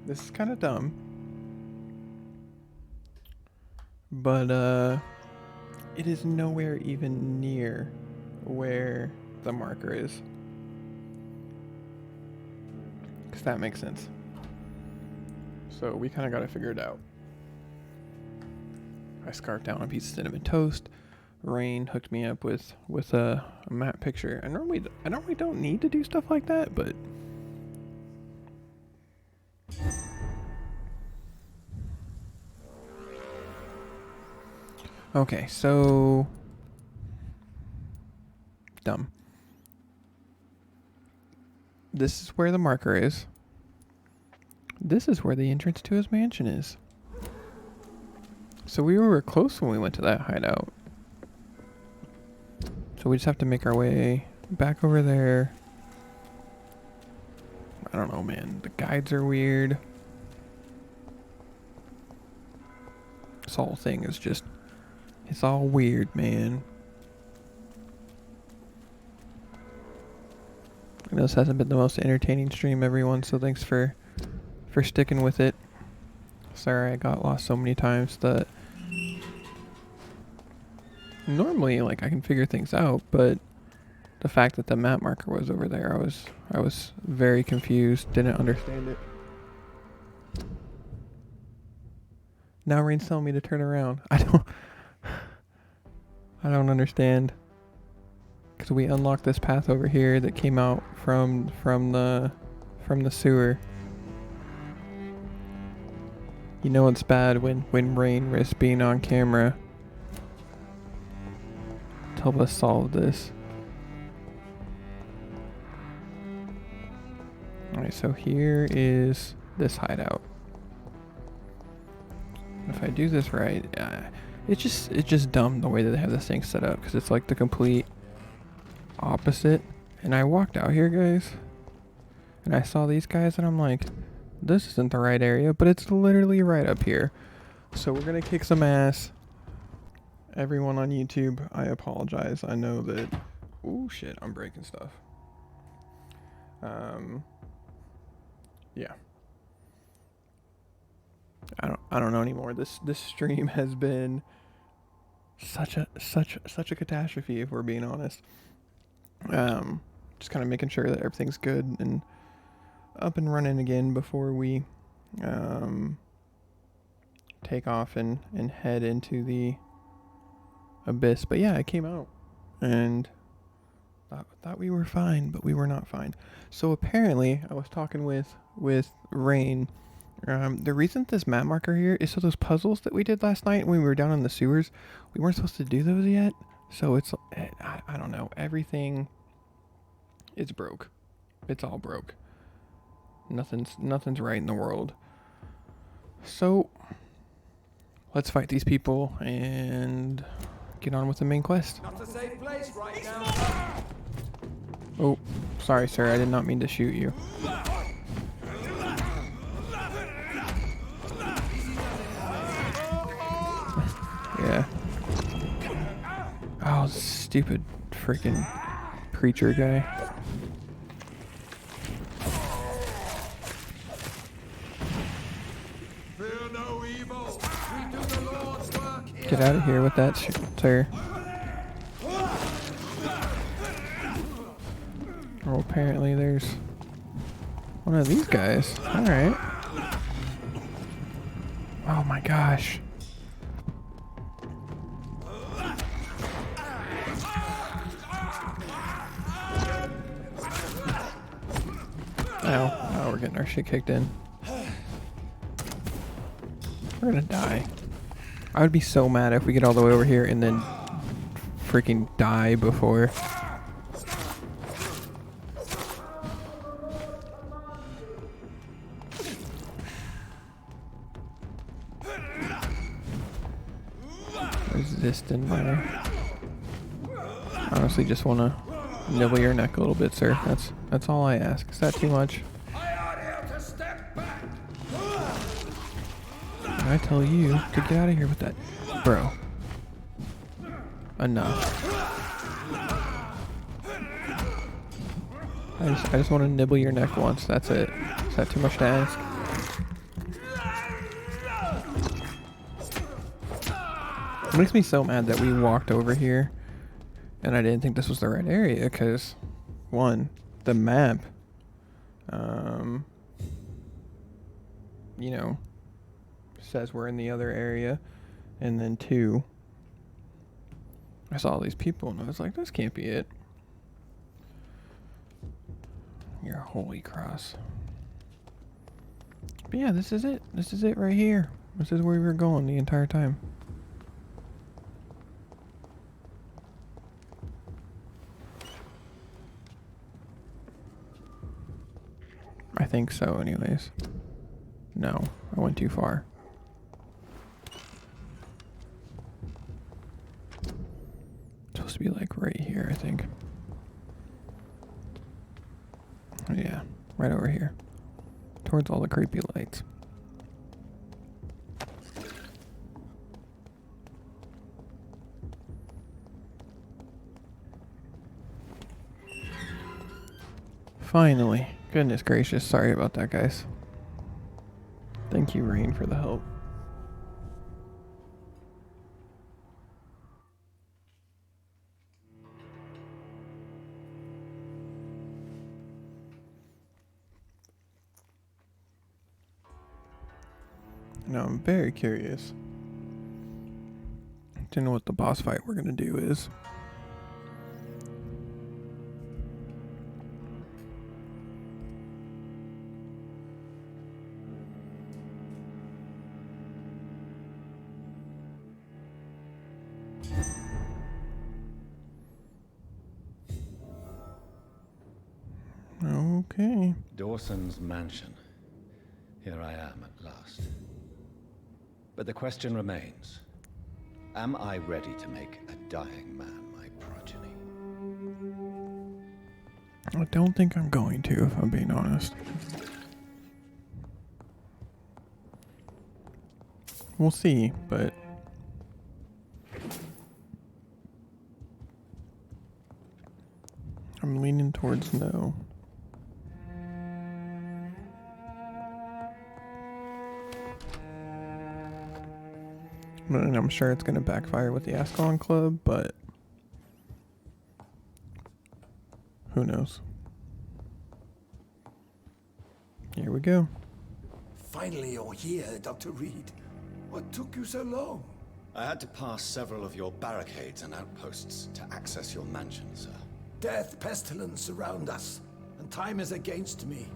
This is kind of dumb. But, it is nowhere even near where the marker is. Because that makes sense. So we kind of got to figure it out. I scarfed down a piece of cinnamon toast. Rain hooked me up with a map picture. I normally don't need to do stuff like that, but okay, so dumb. This is where the marker is. This is where the entrance to his mansion is. So we were close when we went to that hideout. So we just have to make our way back over there. I don't know, man. The guides are weird. This whole thing is just... it's all weird, man. I know this hasn't been the most entertaining stream, everyone, so thanks for sticking with it. Sorry I got lost so many times that normally like I can figure things out, but the fact that the map marker was over there, I was very confused, didn't understand it. Now Rain's telling me to turn around. I don't understand. Because we unlocked this path over here that came out from the sewer. You know it's bad when Rain risks being on camera to help us solve this. Alright, so here is this hideout. If I do this right, it's just dumb the way that they have this thing set up, because it's like the complete opposite. And I walked out here, guys, and I saw these guys and I'm like, this isn't the right area, but it's literally right up here. So we're gonna kick some ass. Everyone on YouTube, I apologize. I know that... oh shit, I'm breaking stuff. Yeah. I don't know anymore. This stream has been such a catastrophe, if we're being honest. Just kind of making sure that everything's good and up and running again before we take off and head into the abyss. But yeah, I came out and thought we were fine, but we were not fine. So apparently I was talking with Rain. The reason this map marker here is so those puzzles that we did last night when we were down in the sewers, we weren't supposed to do those yet. So it's, I don't know, everything is broke. It's all broke. Nothing's right in the world. So let's fight these people and get on with the main quest. Not a safe place right now. Oh, sorry, sir. I did not mean to shoot you. Yeah. Oh, stupid freaking preacher guy. Fear no evil. We do the Lord's work here. Get out of here with that, sir. Oh, apparently there's one of these guys. Alright. Oh my gosh. Ow. Oh, we're getting our shit kicked in. We're gonna die. I would be so mad if we get all the way over here and then freaking die before. Resistant there. Honestly, just want to nibble your neck a little bit, sir. That's all I ask. Is that too much? I ought here to step back. I tell you to get out of here with that, bro. Enough. I just want to nibble your neck once. That's it. Is that too much to ask? It makes me so mad that we walked over here and I didn't think this was the right area because, one, the map, you know, says we're in the other area, and then two, I saw all these people and I was like, this can't be it. Your holy cross. But yeah, this is it. This is it right here. This is where we were going the entire time. I think so anyways. No, I went too far. It's supposed to be like right here, I think. Yeah, right over here. Towards all the creepy lights. Finally. Goodness gracious, sorry about that, guys. Thank you, Rain, for the help. Now I'm very curious to know what the boss fight we're gonna do is. Okay. Dawson's mansion. Here I am at last. But the question remains, am I ready to make a dying man my progeny? I don't think I'm going to, if I'm being honest. We'll see, but I'm leaning towards no. And I'm sure it's going to backfire with the Ascalon Club, but who knows? Here we go. Finally, you're here, Dr. Reed. What took you so long? I had to pass several of your barricades and outposts to access your mansion, sir. Death, pestilence surround us, and time is against me.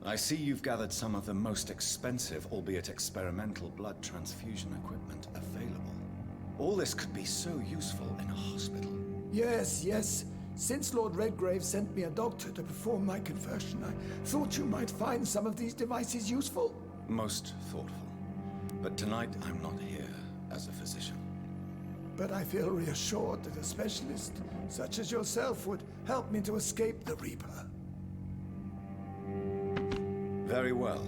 I see you've gathered some of the most expensive, albeit experimental, blood transfusion equipment available. All this could be so useful in a hospital. Yes. Since Lord Redgrave sent me a doctor to perform my conversion, I thought you might find some of these devices useful. Most thoughtful. But tonight, I'm not here as a physician. But I feel reassured that a specialist such as yourself would help me to escape the Reaper. Very well.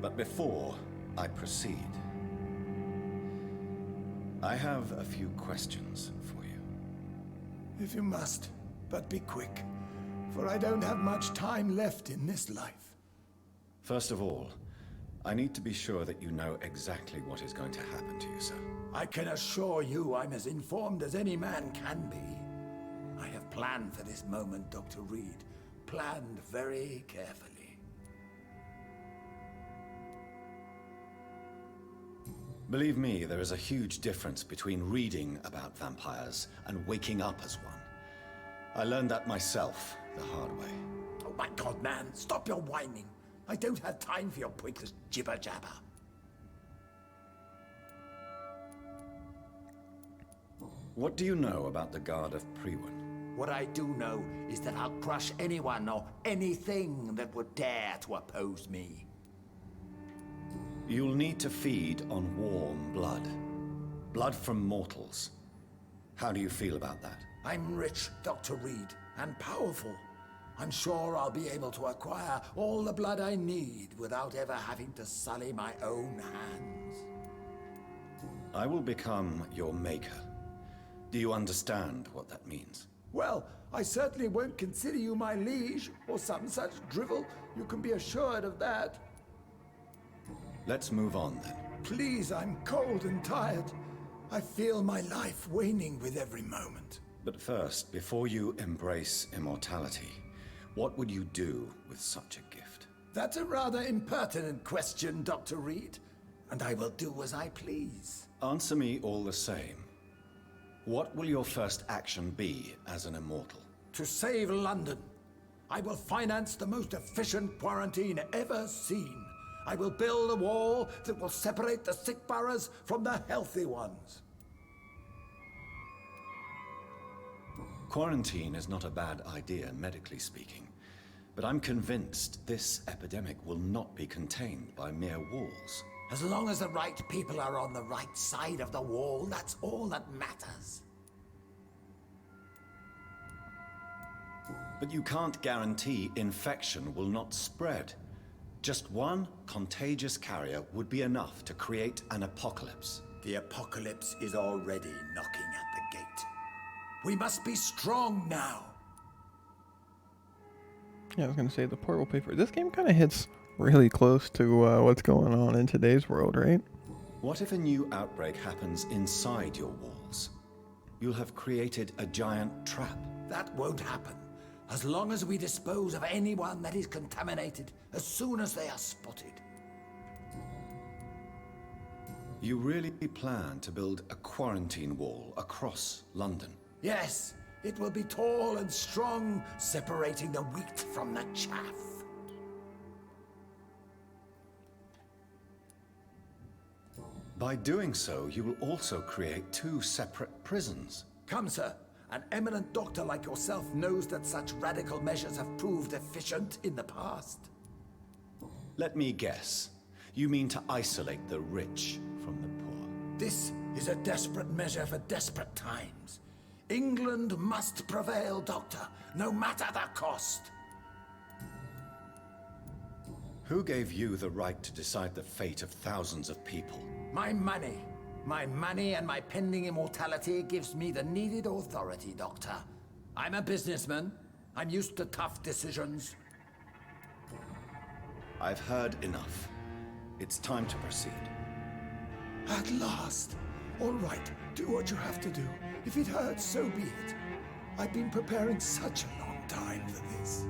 But before I proceed, I have a few questions for you. If you must, but be quick, for I don't have much time left in this life. First of all, I need to be sure that you know exactly what is going to happen to you, sir. I can assure you I'm as informed as any man can be. I have planned for this moment, Dr. Reed. Planned very carefully. Believe me, there is a huge difference between reading about vampires and waking up as one. I learned that myself the hard way. Oh my God, man, stop your whining. I don't have time for your pointless jibber-jabber. What do you know about the Guard of Priwen? What I do know is that I'll crush anyone or anything that would dare to oppose me. You'll need to feed on warm blood. Blood from mortals. How do you feel about that? I'm rich, Dr. Reed, and powerful. I'm sure I'll be able to acquire all the blood I need without ever having to sully my own hands. I will become your maker. Do you understand what that means? Well, I certainly won't consider you my liege, or some such drivel. You can be assured of that. Let's move on then. Please, I'm cold and tired. I feel my life waning with every moment. But first, before you embrace immortality, what would you do with such a gift? That's a rather impertinent question, Dr. Reed, and I will do as I please. Answer me all the same. What will your first action be as an immortal? To save London, I will finance the most efficient quarantine ever seen. I will build a wall that will separate the sick boroughs from the healthy ones. Quarantine is not a bad idea, medically speaking. But I'm convinced this epidemic will not be contained by mere walls. As long as the right people are on the right side of the wall, that's all that matters. But you can't guarantee infection will not spread. Just one contagious carrier would be enough to create an apocalypse. The apocalypse is already knocking at the gate. We must be strong now. Yeah, I was gonna say the port will pay for it. This game kind of hits really close to what's going on in today's world, right? What if a new outbreak happens inside your walls? You'll have created a giant trap. That won't happen. As long as we dispose of anyone that is contaminated as soon as they are spotted. You really plan to build a quarantine wall across London? Yes, it will be tall and strong, separating the wheat from the chaff. By doing so, you will also create 2 separate prisons. Come, sir. An eminent doctor like yourself knows that such radical measures have proved efficient in the past. Let me guess. You mean to isolate the rich from the poor? This is a desperate measure for desperate times. England must prevail, Doctor, no matter the cost. Who gave you the right to decide the fate of thousands of people? My money. My money and my pending immortality gives me the needed authority, Doctor. I'm a businessman. I'm used to tough decisions. I've heard enough. It's time to proceed. At last. All right, do what you have to do. If it hurts, so be it. I've been preparing such a long time for this.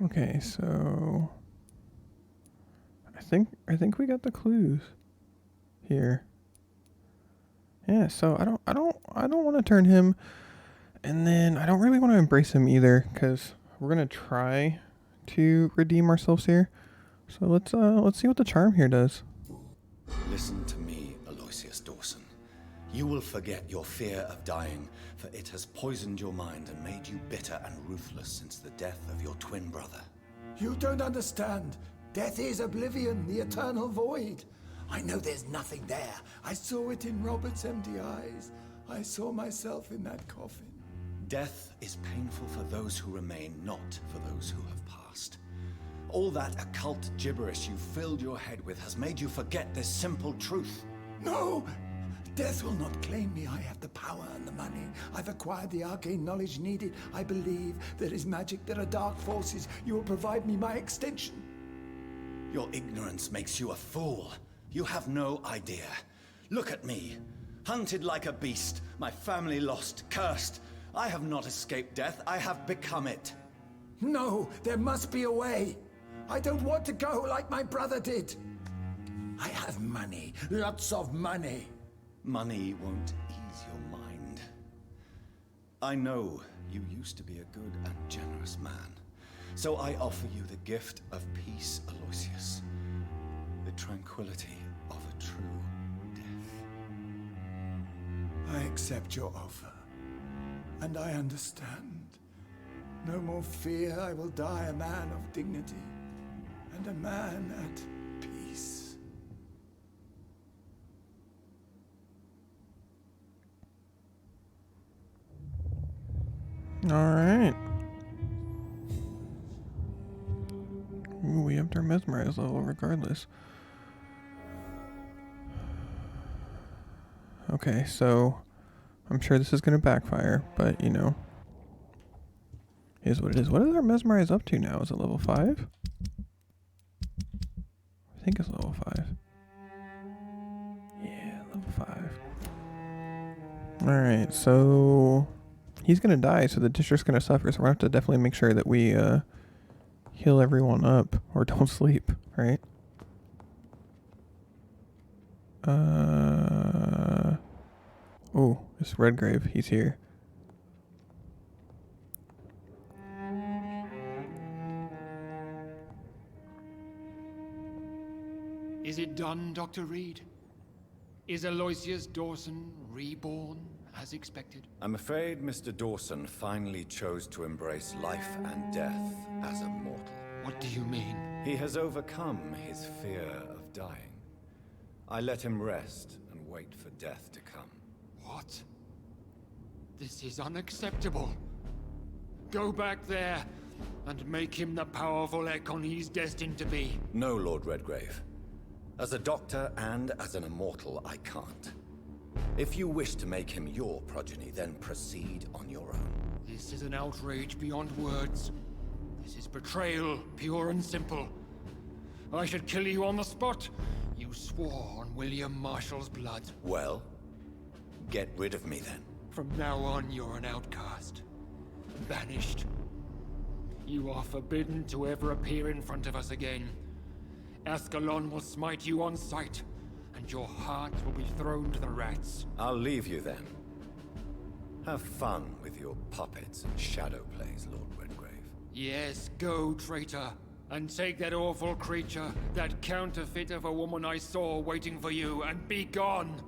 Okay, so I think we got the clues here. Yeah, so I don't want to turn him, and then I don't really want to embrace him either, because we're gonna try to redeem ourselves here. So let's see what the charm here does. Listen to me, Aloysius Dawson. You will forget your fear of dying, for it has poisoned your mind and made you bitter and ruthless since the death of your twin brother. You don't understand. Death is oblivion, the eternal void. I know there's nothing there. I saw it in Robert's empty eyes. I saw myself in that coffin. Death is painful for those who remain, not for those who have passed. All that occult gibberish you filled your head with has made you forget this simple truth. No! Death will not claim me. I have the power and the money. I've acquired the arcane knowledge needed. I believe there is magic, there are dark forces. You will provide me my extension. Your ignorance makes you a fool. You have no idea. Look at me. Hunted like a beast, my family lost, cursed. I have not escaped death, I have become it. No, there must be a way. I don't want to go like my brother did. I have money, lots of money. Money won't ease your mind. I know you used to be a good and generous man. So I offer you the gift of peace, Aloysius. The tranquility of a true death. I accept your offer. And I understand. No more fear, I will die a man of dignity. And a man at peace. Alright. Ooh, we upped our mesmerize level regardless. Okay, so I'm sure this is going to backfire, but you know, is what it is. What is our mesmerize up to now? Is it level 5? I think it's level 5. Yeah, level 5. Alright, so he's going to die, so the district's going to suffer, so we're going to have to definitely make sure that we heal everyone up, or don't sleep, right? Oh, it's Redgrave. He's here. Is it done, Dr. Reed? Is Aloysius Dawson reborn as expected? I'm afraid Mr. Dawson finally chose to embrace life and death as a mortal. What do you mean? He has overcome his fear of dying. I let him rest and wait for death to come. What? This is unacceptable. Go back there and make him the powerful Ekon he's destined to be. No, Lord Redgrave. As a doctor and as an immortal, I can't. If you wish to make him your progeny, then proceed on your own. This is an outrage beyond words. This is betrayal, pure and simple. I should kill you on the spot. You swore on William Marshall's blood. Well, get rid of me then. From now on, you're an outcast. Banished. You are forbidden to ever appear in front of us again. Ascalon will smite you on sight, and your heart will be thrown to the rats. I'll leave you then. Have fun with your puppets and shadow plays, Lord Redgrave. Yes, go, traitor. And take that awful creature, that counterfeit of a woman I saw waiting for you, and be gone!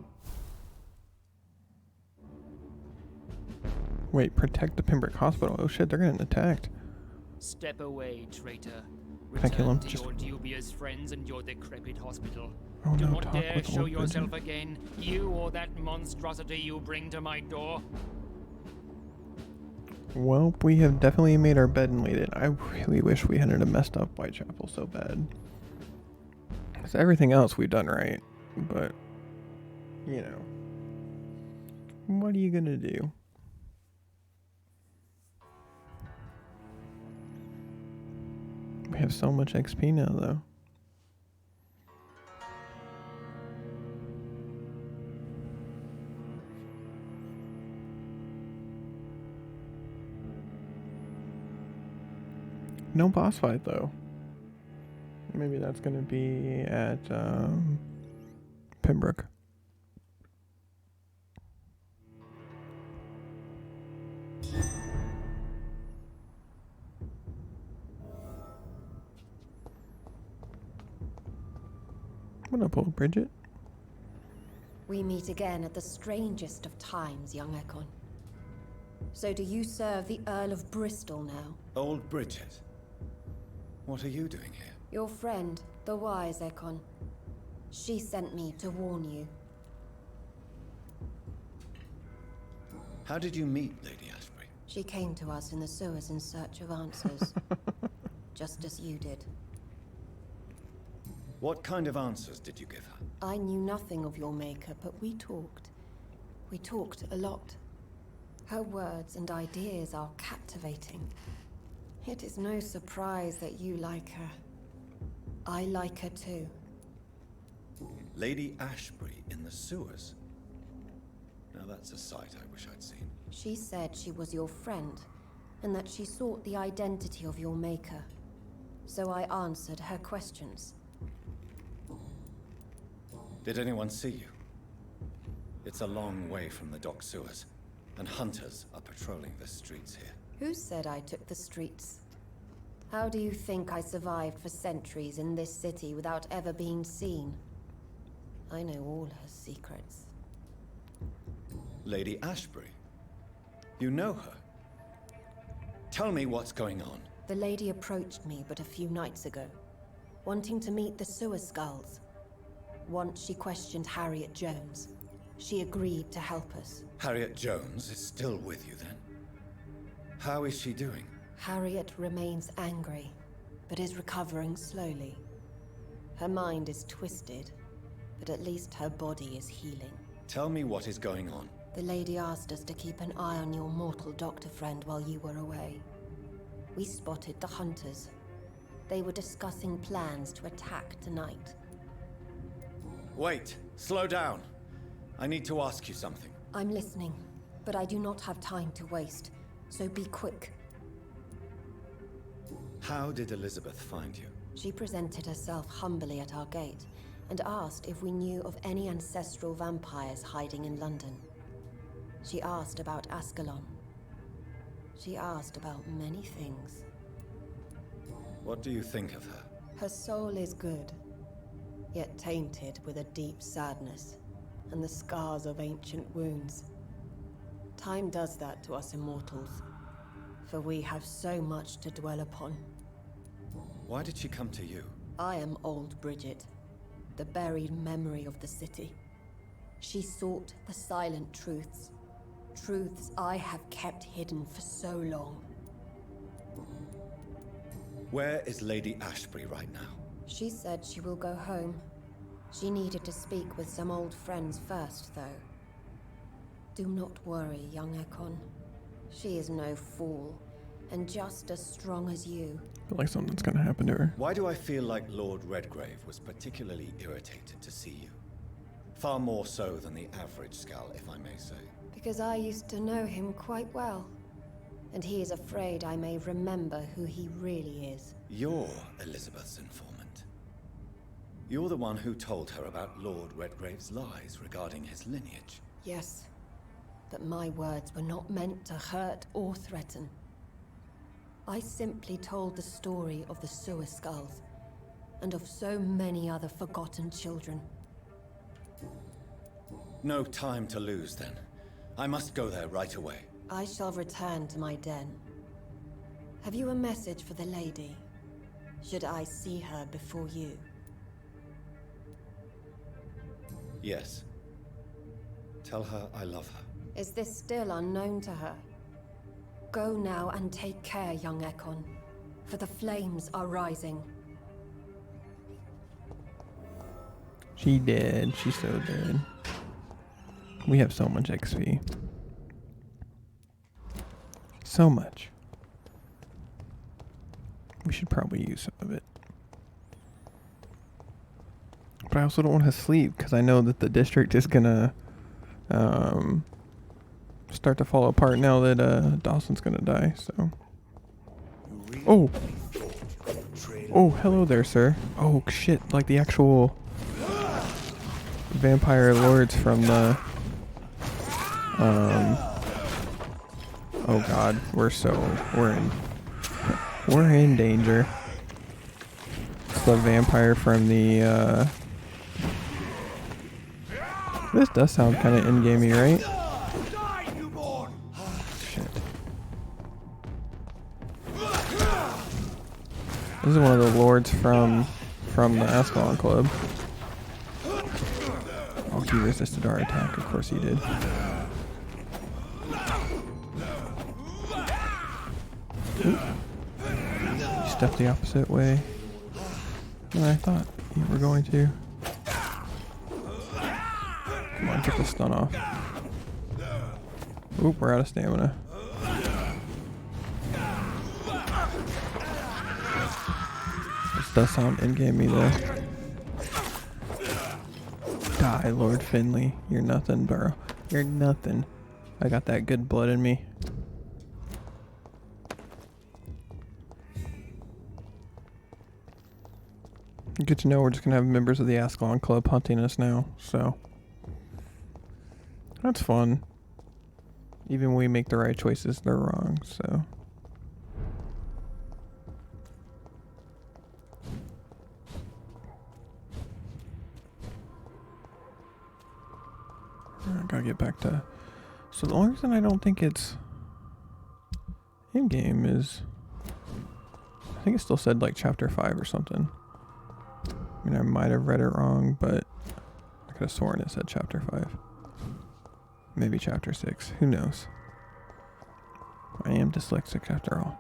Wait, protect the Pembroke Hospital. Oh shit, they're getting attacked. Step away, traitor. Can I kill him? Return to Just... your dubious friends and your decrepit hospital. Oh, Do no, not talk dare with show old yourself Bridget. again, you or that monstrosity you bring to my door. Well, we have definitely made our bed and laid it. I really wish we hadn't have messed up Whitechapel so bad. Because everything else we've done right. But, you know. What are you gonna do? We have so much XP now, though. No boss fight, though. Maybe that's going to be at Pembroke. What up, old Bridget? We meet again at the strangest of times, young Ekon. So do you serve the Earl of Bristol now? Old Bridget, what are you doing here? Your friend, the wise Ekon. She sent me to warn you. How did you meet Lady Ashbury? She came to us in the sewers in search of answers. Just as you did. What kind of answers did you give her? I knew nothing of your maker, but we talked. We talked a lot. Her words and ideas are captivating. It is no surprise that you like her. I like her too. Lady Ashbury in the sewers? Now that's a sight I wish I'd seen. She said she was your friend, and that she sought the identity of your maker. So I answered her questions. Did anyone see you? It's a long way from the dock sewers, and hunters are patrolling the streets here. Who said I took the streets? How do you think I survived for centuries in this city without ever being seen? I know all her secrets. Lady Ashbury? You know her? Tell me what's going on. The lady approached me but a few nights ago, wanting to meet the sewer skulls. Once she questioned Harriet Jones. She agreed to help us. Harriet Jones is still with you then? How is she doing? Harriet remains angry, but is recovering slowly. Her mind is twisted, but at least her body is healing. Tell me what is going on. The lady asked us to keep an eye on your mortal doctor friend while you were away. We spotted the hunters. They were discussing plans to attack tonight. Wait, slow down. I need to ask you something. I'm listening, but I do not have time to waste, so be quick. How did Elizabeth find you? She presented herself humbly at our gate and asked if we knew of any ancestral vampires hiding in London. She asked about Ascalon. She asked about many things. What do you think of her? Her soul is good, yet tainted with a deep sadness and the scars of ancient wounds. Time does that to us immortals, for we have so much to dwell upon. Why did she come to you? I am old Bridget, the buried memory of the city. She sought the silent truths, truths I have kept hidden for so long. Where is Lady Ashbury right now? She said she will go home. She needed to speak with some old friends first, though. Do not worry, young Ekon. She is no fool, and just as strong as you. I feel like something's gonna happen to her. Why do I feel like Lord Redgrave was particularly irritated to see you? Far more so than the average Skull, if I may say. Because I used to know him quite well. And he is afraid I may remember who he really is. You're Elizabeth's informant. You're the one who told her about Lord Redgrave's lies regarding his lineage. Yes, but my words were not meant to hurt or threaten. I simply told the story of the Sewer Skulls, and of so many other forgotten children. No time to lose, then. I must go there right away. I shall return to my den. Have you a message for the lady? Should I see her before you? Yes. Tell her I love her. Is this still unknown to her? Go now and take care, young Ekon, for the flames are rising. She dead. She's so dead. We have so much XP. So much. We should probably use some of it. But I also don't want to sleep because I know that the district is gonna start to fall apart now that Dawson's gonna die. So. Oh. Oh, hello there, sir. Oh shit! Like the actual vampire lords from the. Oh god, we're in danger. It's the vampire from the this does sound kind of in-gamey, right? Shit. This is one of the lords from the Ascalon Club. Oh, he resisted our attack. Of course he did. Oop. You stepped the opposite way than I thought you were going to. Come on, get the stun off. Oop, we're out of stamina. This does sound in-gamey though. Die, Lord Finley. You're nothing, bro. You're nothing. I got that good blood in me. Good to know we're just gonna have members of the Ascalon Club hunting us now, so that's fun. Even when we make the right choices, they're wrong, so. I gotta get back to. So the only reason I don't think it's in game is I think it still said like chapter 5 or something. I mean, I might have read it wrong, but I could have sworn it said chapter 5. Maybe chapter 6. Who knows? I am dyslexic after all.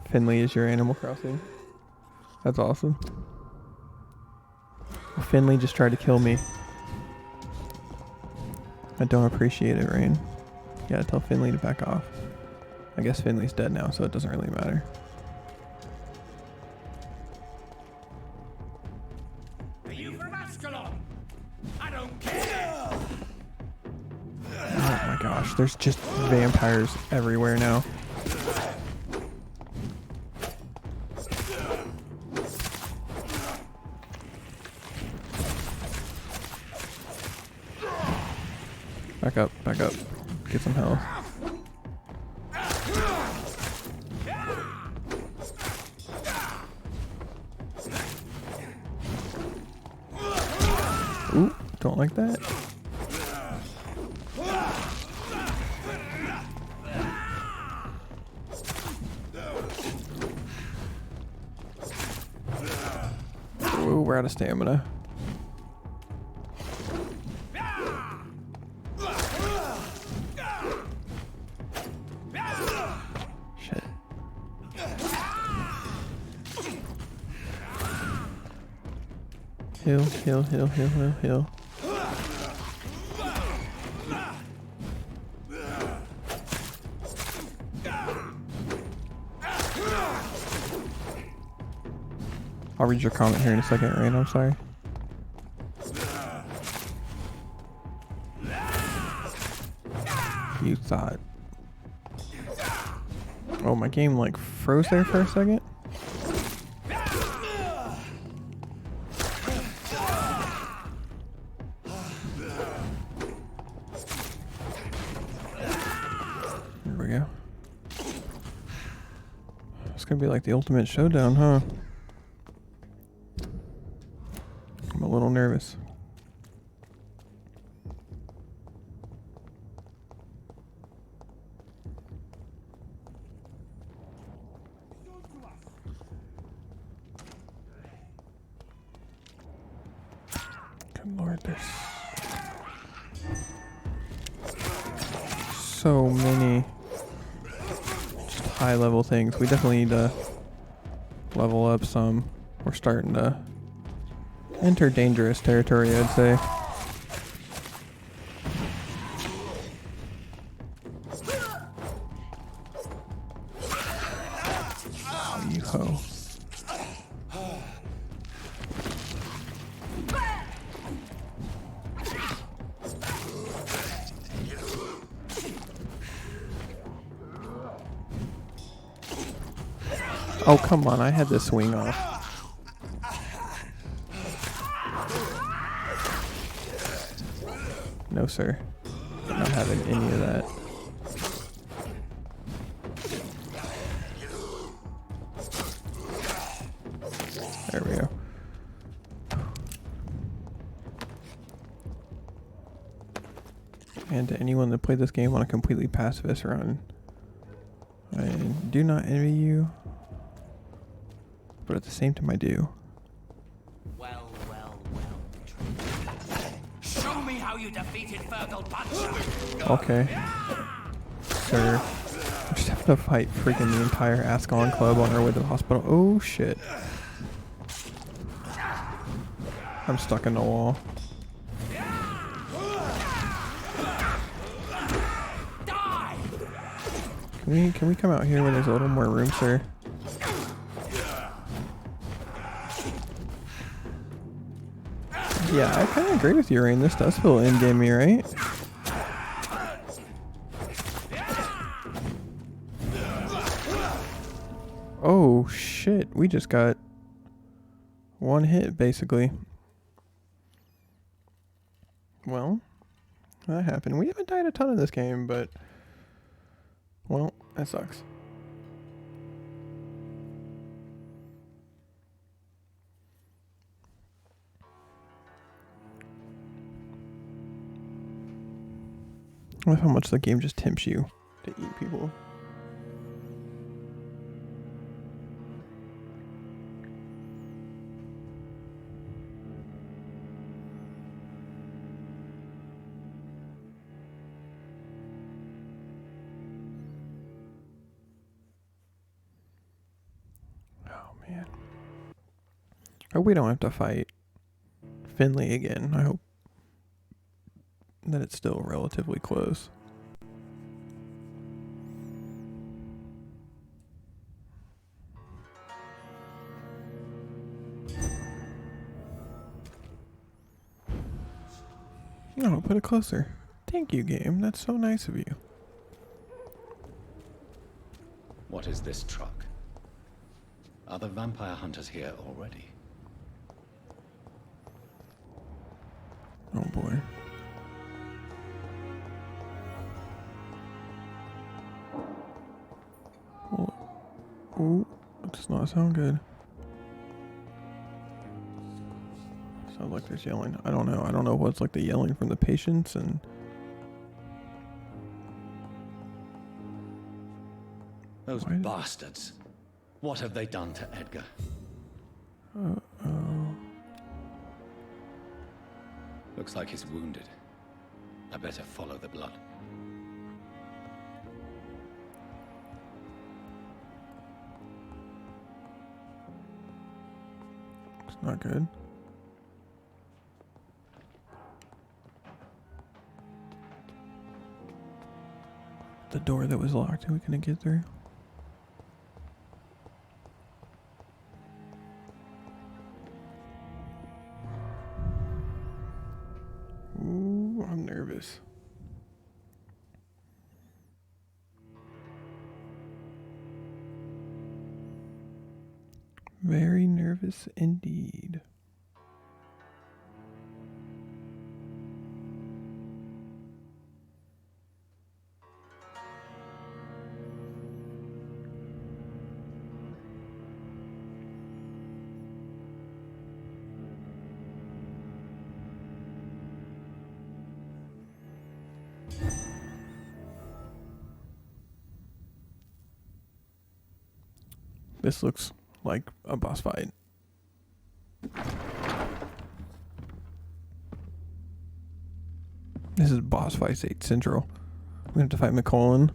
Finley is your Animal Crossing. That's awesome. Finley just tried to kill me. I don't appreciate it, Rain. You gotta tell Finley to back off. I guess Finley's dead now, so it doesn't really matter. Are you from Ascalon? I don't care! Oh my gosh, there's just vampires everywhere now. Back up. Get some health. Ooh, don't like that. Ooh, we're out of stamina. Shit. Heal. I'll read your comment here in a second, Rain. I'm sorry. You thought. Oh, my game like froze there for a second. There we go. It's gonna be like the ultimate showdown, huh? I'm a little nervous. Good Lord, there's so many just high level things. We definitely need to level up some. We're starting to enter dangerous territory, I'd say. You ho. Oh, come on, I had to swing off. No, sir. Not having any of that. There we go. And to anyone that played this game on a completely pacifist run, I do not envy you, but at the same time I do. Well. Show me how you defeated Fergal Puncher! Okay. Sir. We're just having to fight freaking the entire Ascalon club on our way to the hospital. Oh shit. I'm stuck in the wall. Can we come out here when there's a little more room, sir? Yeah, I kind of agree with you, Rain. This does feel in-gamey, right? Oh, shit. We just got one hit, basically. Well, that happened. We haven't died a ton in this game, but... well, that sucks. I love how much the game just tempts you to eat people. Man. Oh, we don't have to fight Finley again. I hope that it's still relatively close. No, put it closer. Thank you, game. That's so nice of you. What is this truck? Are the vampire hunters here already? Oh boy. Oh, ooh, that does not sound good. Sounds like there's yelling. I don't know. I don't know what's like the yelling from the patients and. Those bastards. What have they done to Edgar? Uh-oh. Looks like he's wounded. I better follow the blood. It's not good. The door that was locked, are we gonna get through? Ooh, I'm nervous. Very nervous indeed. This looks like a boss fight. This is boss fight 8 Central. We have to fight McCollin.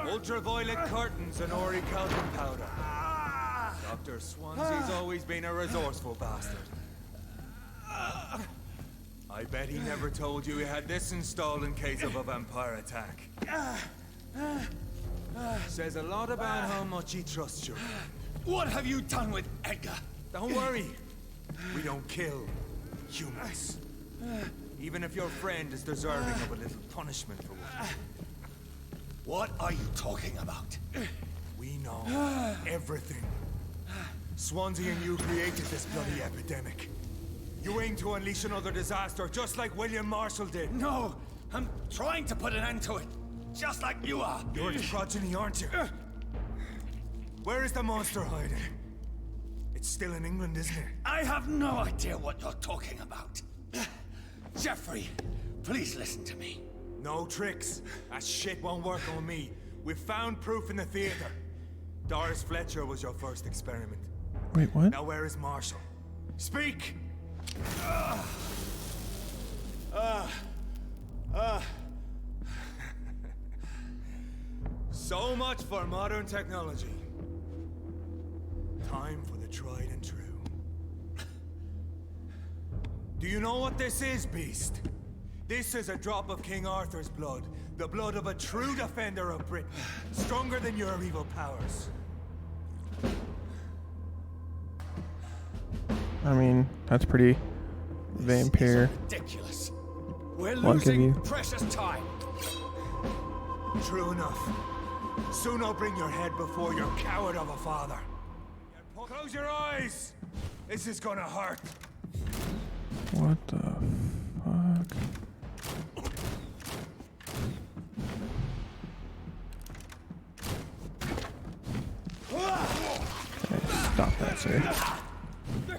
Ultraviolet curtains and Ori calcium powder. Dr. Swansea's always been a resourceful bastard. I bet he never told you he had this installed in case of a vampire attack. Says a lot about how much he trusts you. What have you done with Edgar? Don't worry. We don't kill humans. Even if your friend is deserving of a little punishment for what he did. What are you talking about? We know everything. Swansea and you created this bloody epidemic. You aim to unleash another disaster, just like William Marshall did. No, I'm trying to put an end to it, just like you are. You're the progeny, aren't you? Where is the monster hiding? It's still in England, isn't it? I have no idea what you're talking about. Jeffrey, please listen to me. No tricks. That shit won't work on me. We've found proof in the theater. Doris Fletcher was your first experiment. Wait, what? Now where is Marshall? Speak! So much for modern technology. Time for the tried and true. Do you know what this is, Beast? This is a drop of King Arthur's blood. The blood of a true defender of Britain. Stronger than your evil powers. I mean, that's pretty Vampyr. Ridiculous. We're I'll give you. losing precious time. True enough. Soon I'll bring your head before your coward of a father. Close your eyes! This is gonna hurt. What the fuck? Okay, stop that, sir.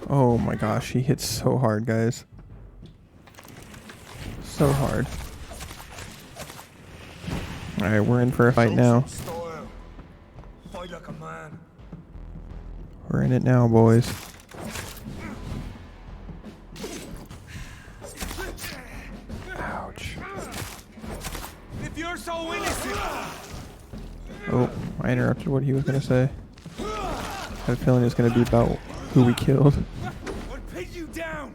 Oh my gosh, he hits so hard, guys. So hard. Alright, we're in for a fight now. Fight like a man. We're in it now, boys. Ouch. If you're so so innocent! Oh, I interrupted what he was gonna say. I had a feeling it was gonna be about who we killed. I'll pin you down!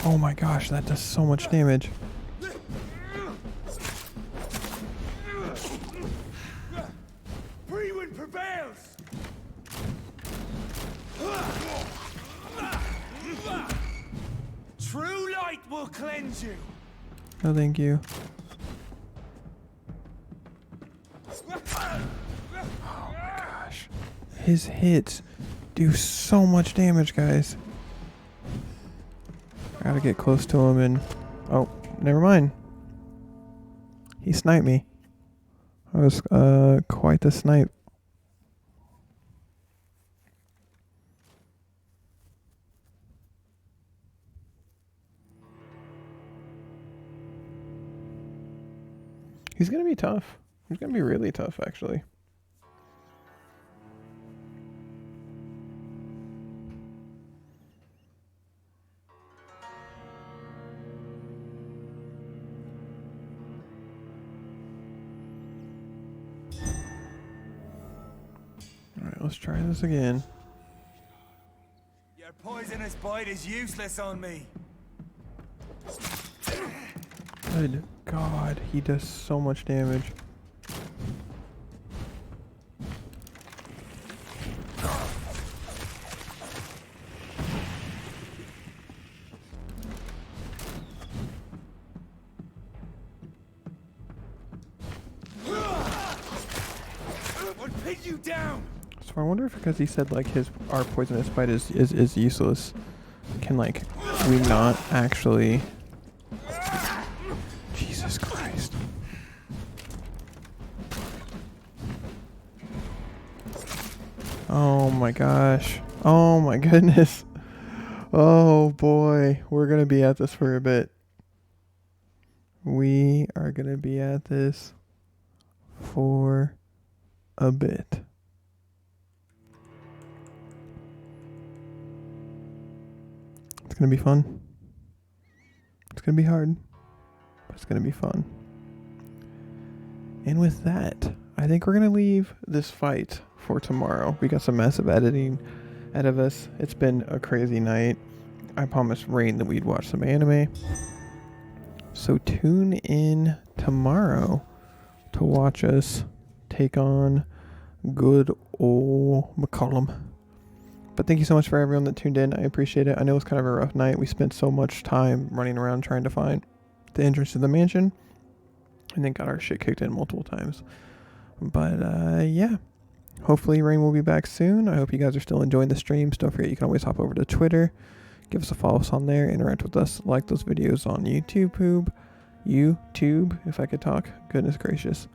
Oh my gosh, that does so much damage. Freewind prevails! True light will cleanse you! No, thank you. Oh my gosh. His hits do so much damage, guys. I gotta get close to him and... Oh, never mind. He sniped me. I was quite the snipe. He's gonna be tough. He's gonna be really tough, actually. Alright, let's try this again. Your poisonous bite is useless on me. Good God, he does so much damage. I'll pin you down! So I wonder if because he said like our poisonous bite is useless, can like we not actually... Jesus Christ. Oh my gosh. Oh my goodness. Oh boy. We're gonna be at this for a bit. We are gonna be at this for a bit. It's gonna be fun. It's gonna be hard. It's going to be fun. And with that, I think we're going to leave this fight for tomorrow. We got some massive editing ahead of us. It's been a crazy night. I promised Rain that we'd watch some anime. So tune in tomorrow to watch us take on good old McCollum. But thank you so much for everyone that tuned in. I appreciate it. I know it was kind of a rough night. We spent so much time running around trying to find the entrance to the mansion and then got our shit kicked in multiple times. But yeah, hopefully Rain will be back soon. I hope you guys are still enjoying the streams. Don't forget you can always hop over to Twitter, give us a follow us on there, interact with us, like those videos on YouTube, if I could talk, goodness gracious.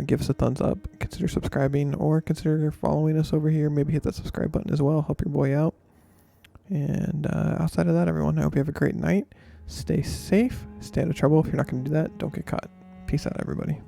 Give us a thumbs up, consider subscribing, or consider following us over here. Maybe hit that subscribe button as well, help your boy out. And outside of that, everyone, I hope you have a great night. Stay safe, stay out of trouble. If you're not going to do that, don't get caught. Peace out, everybody.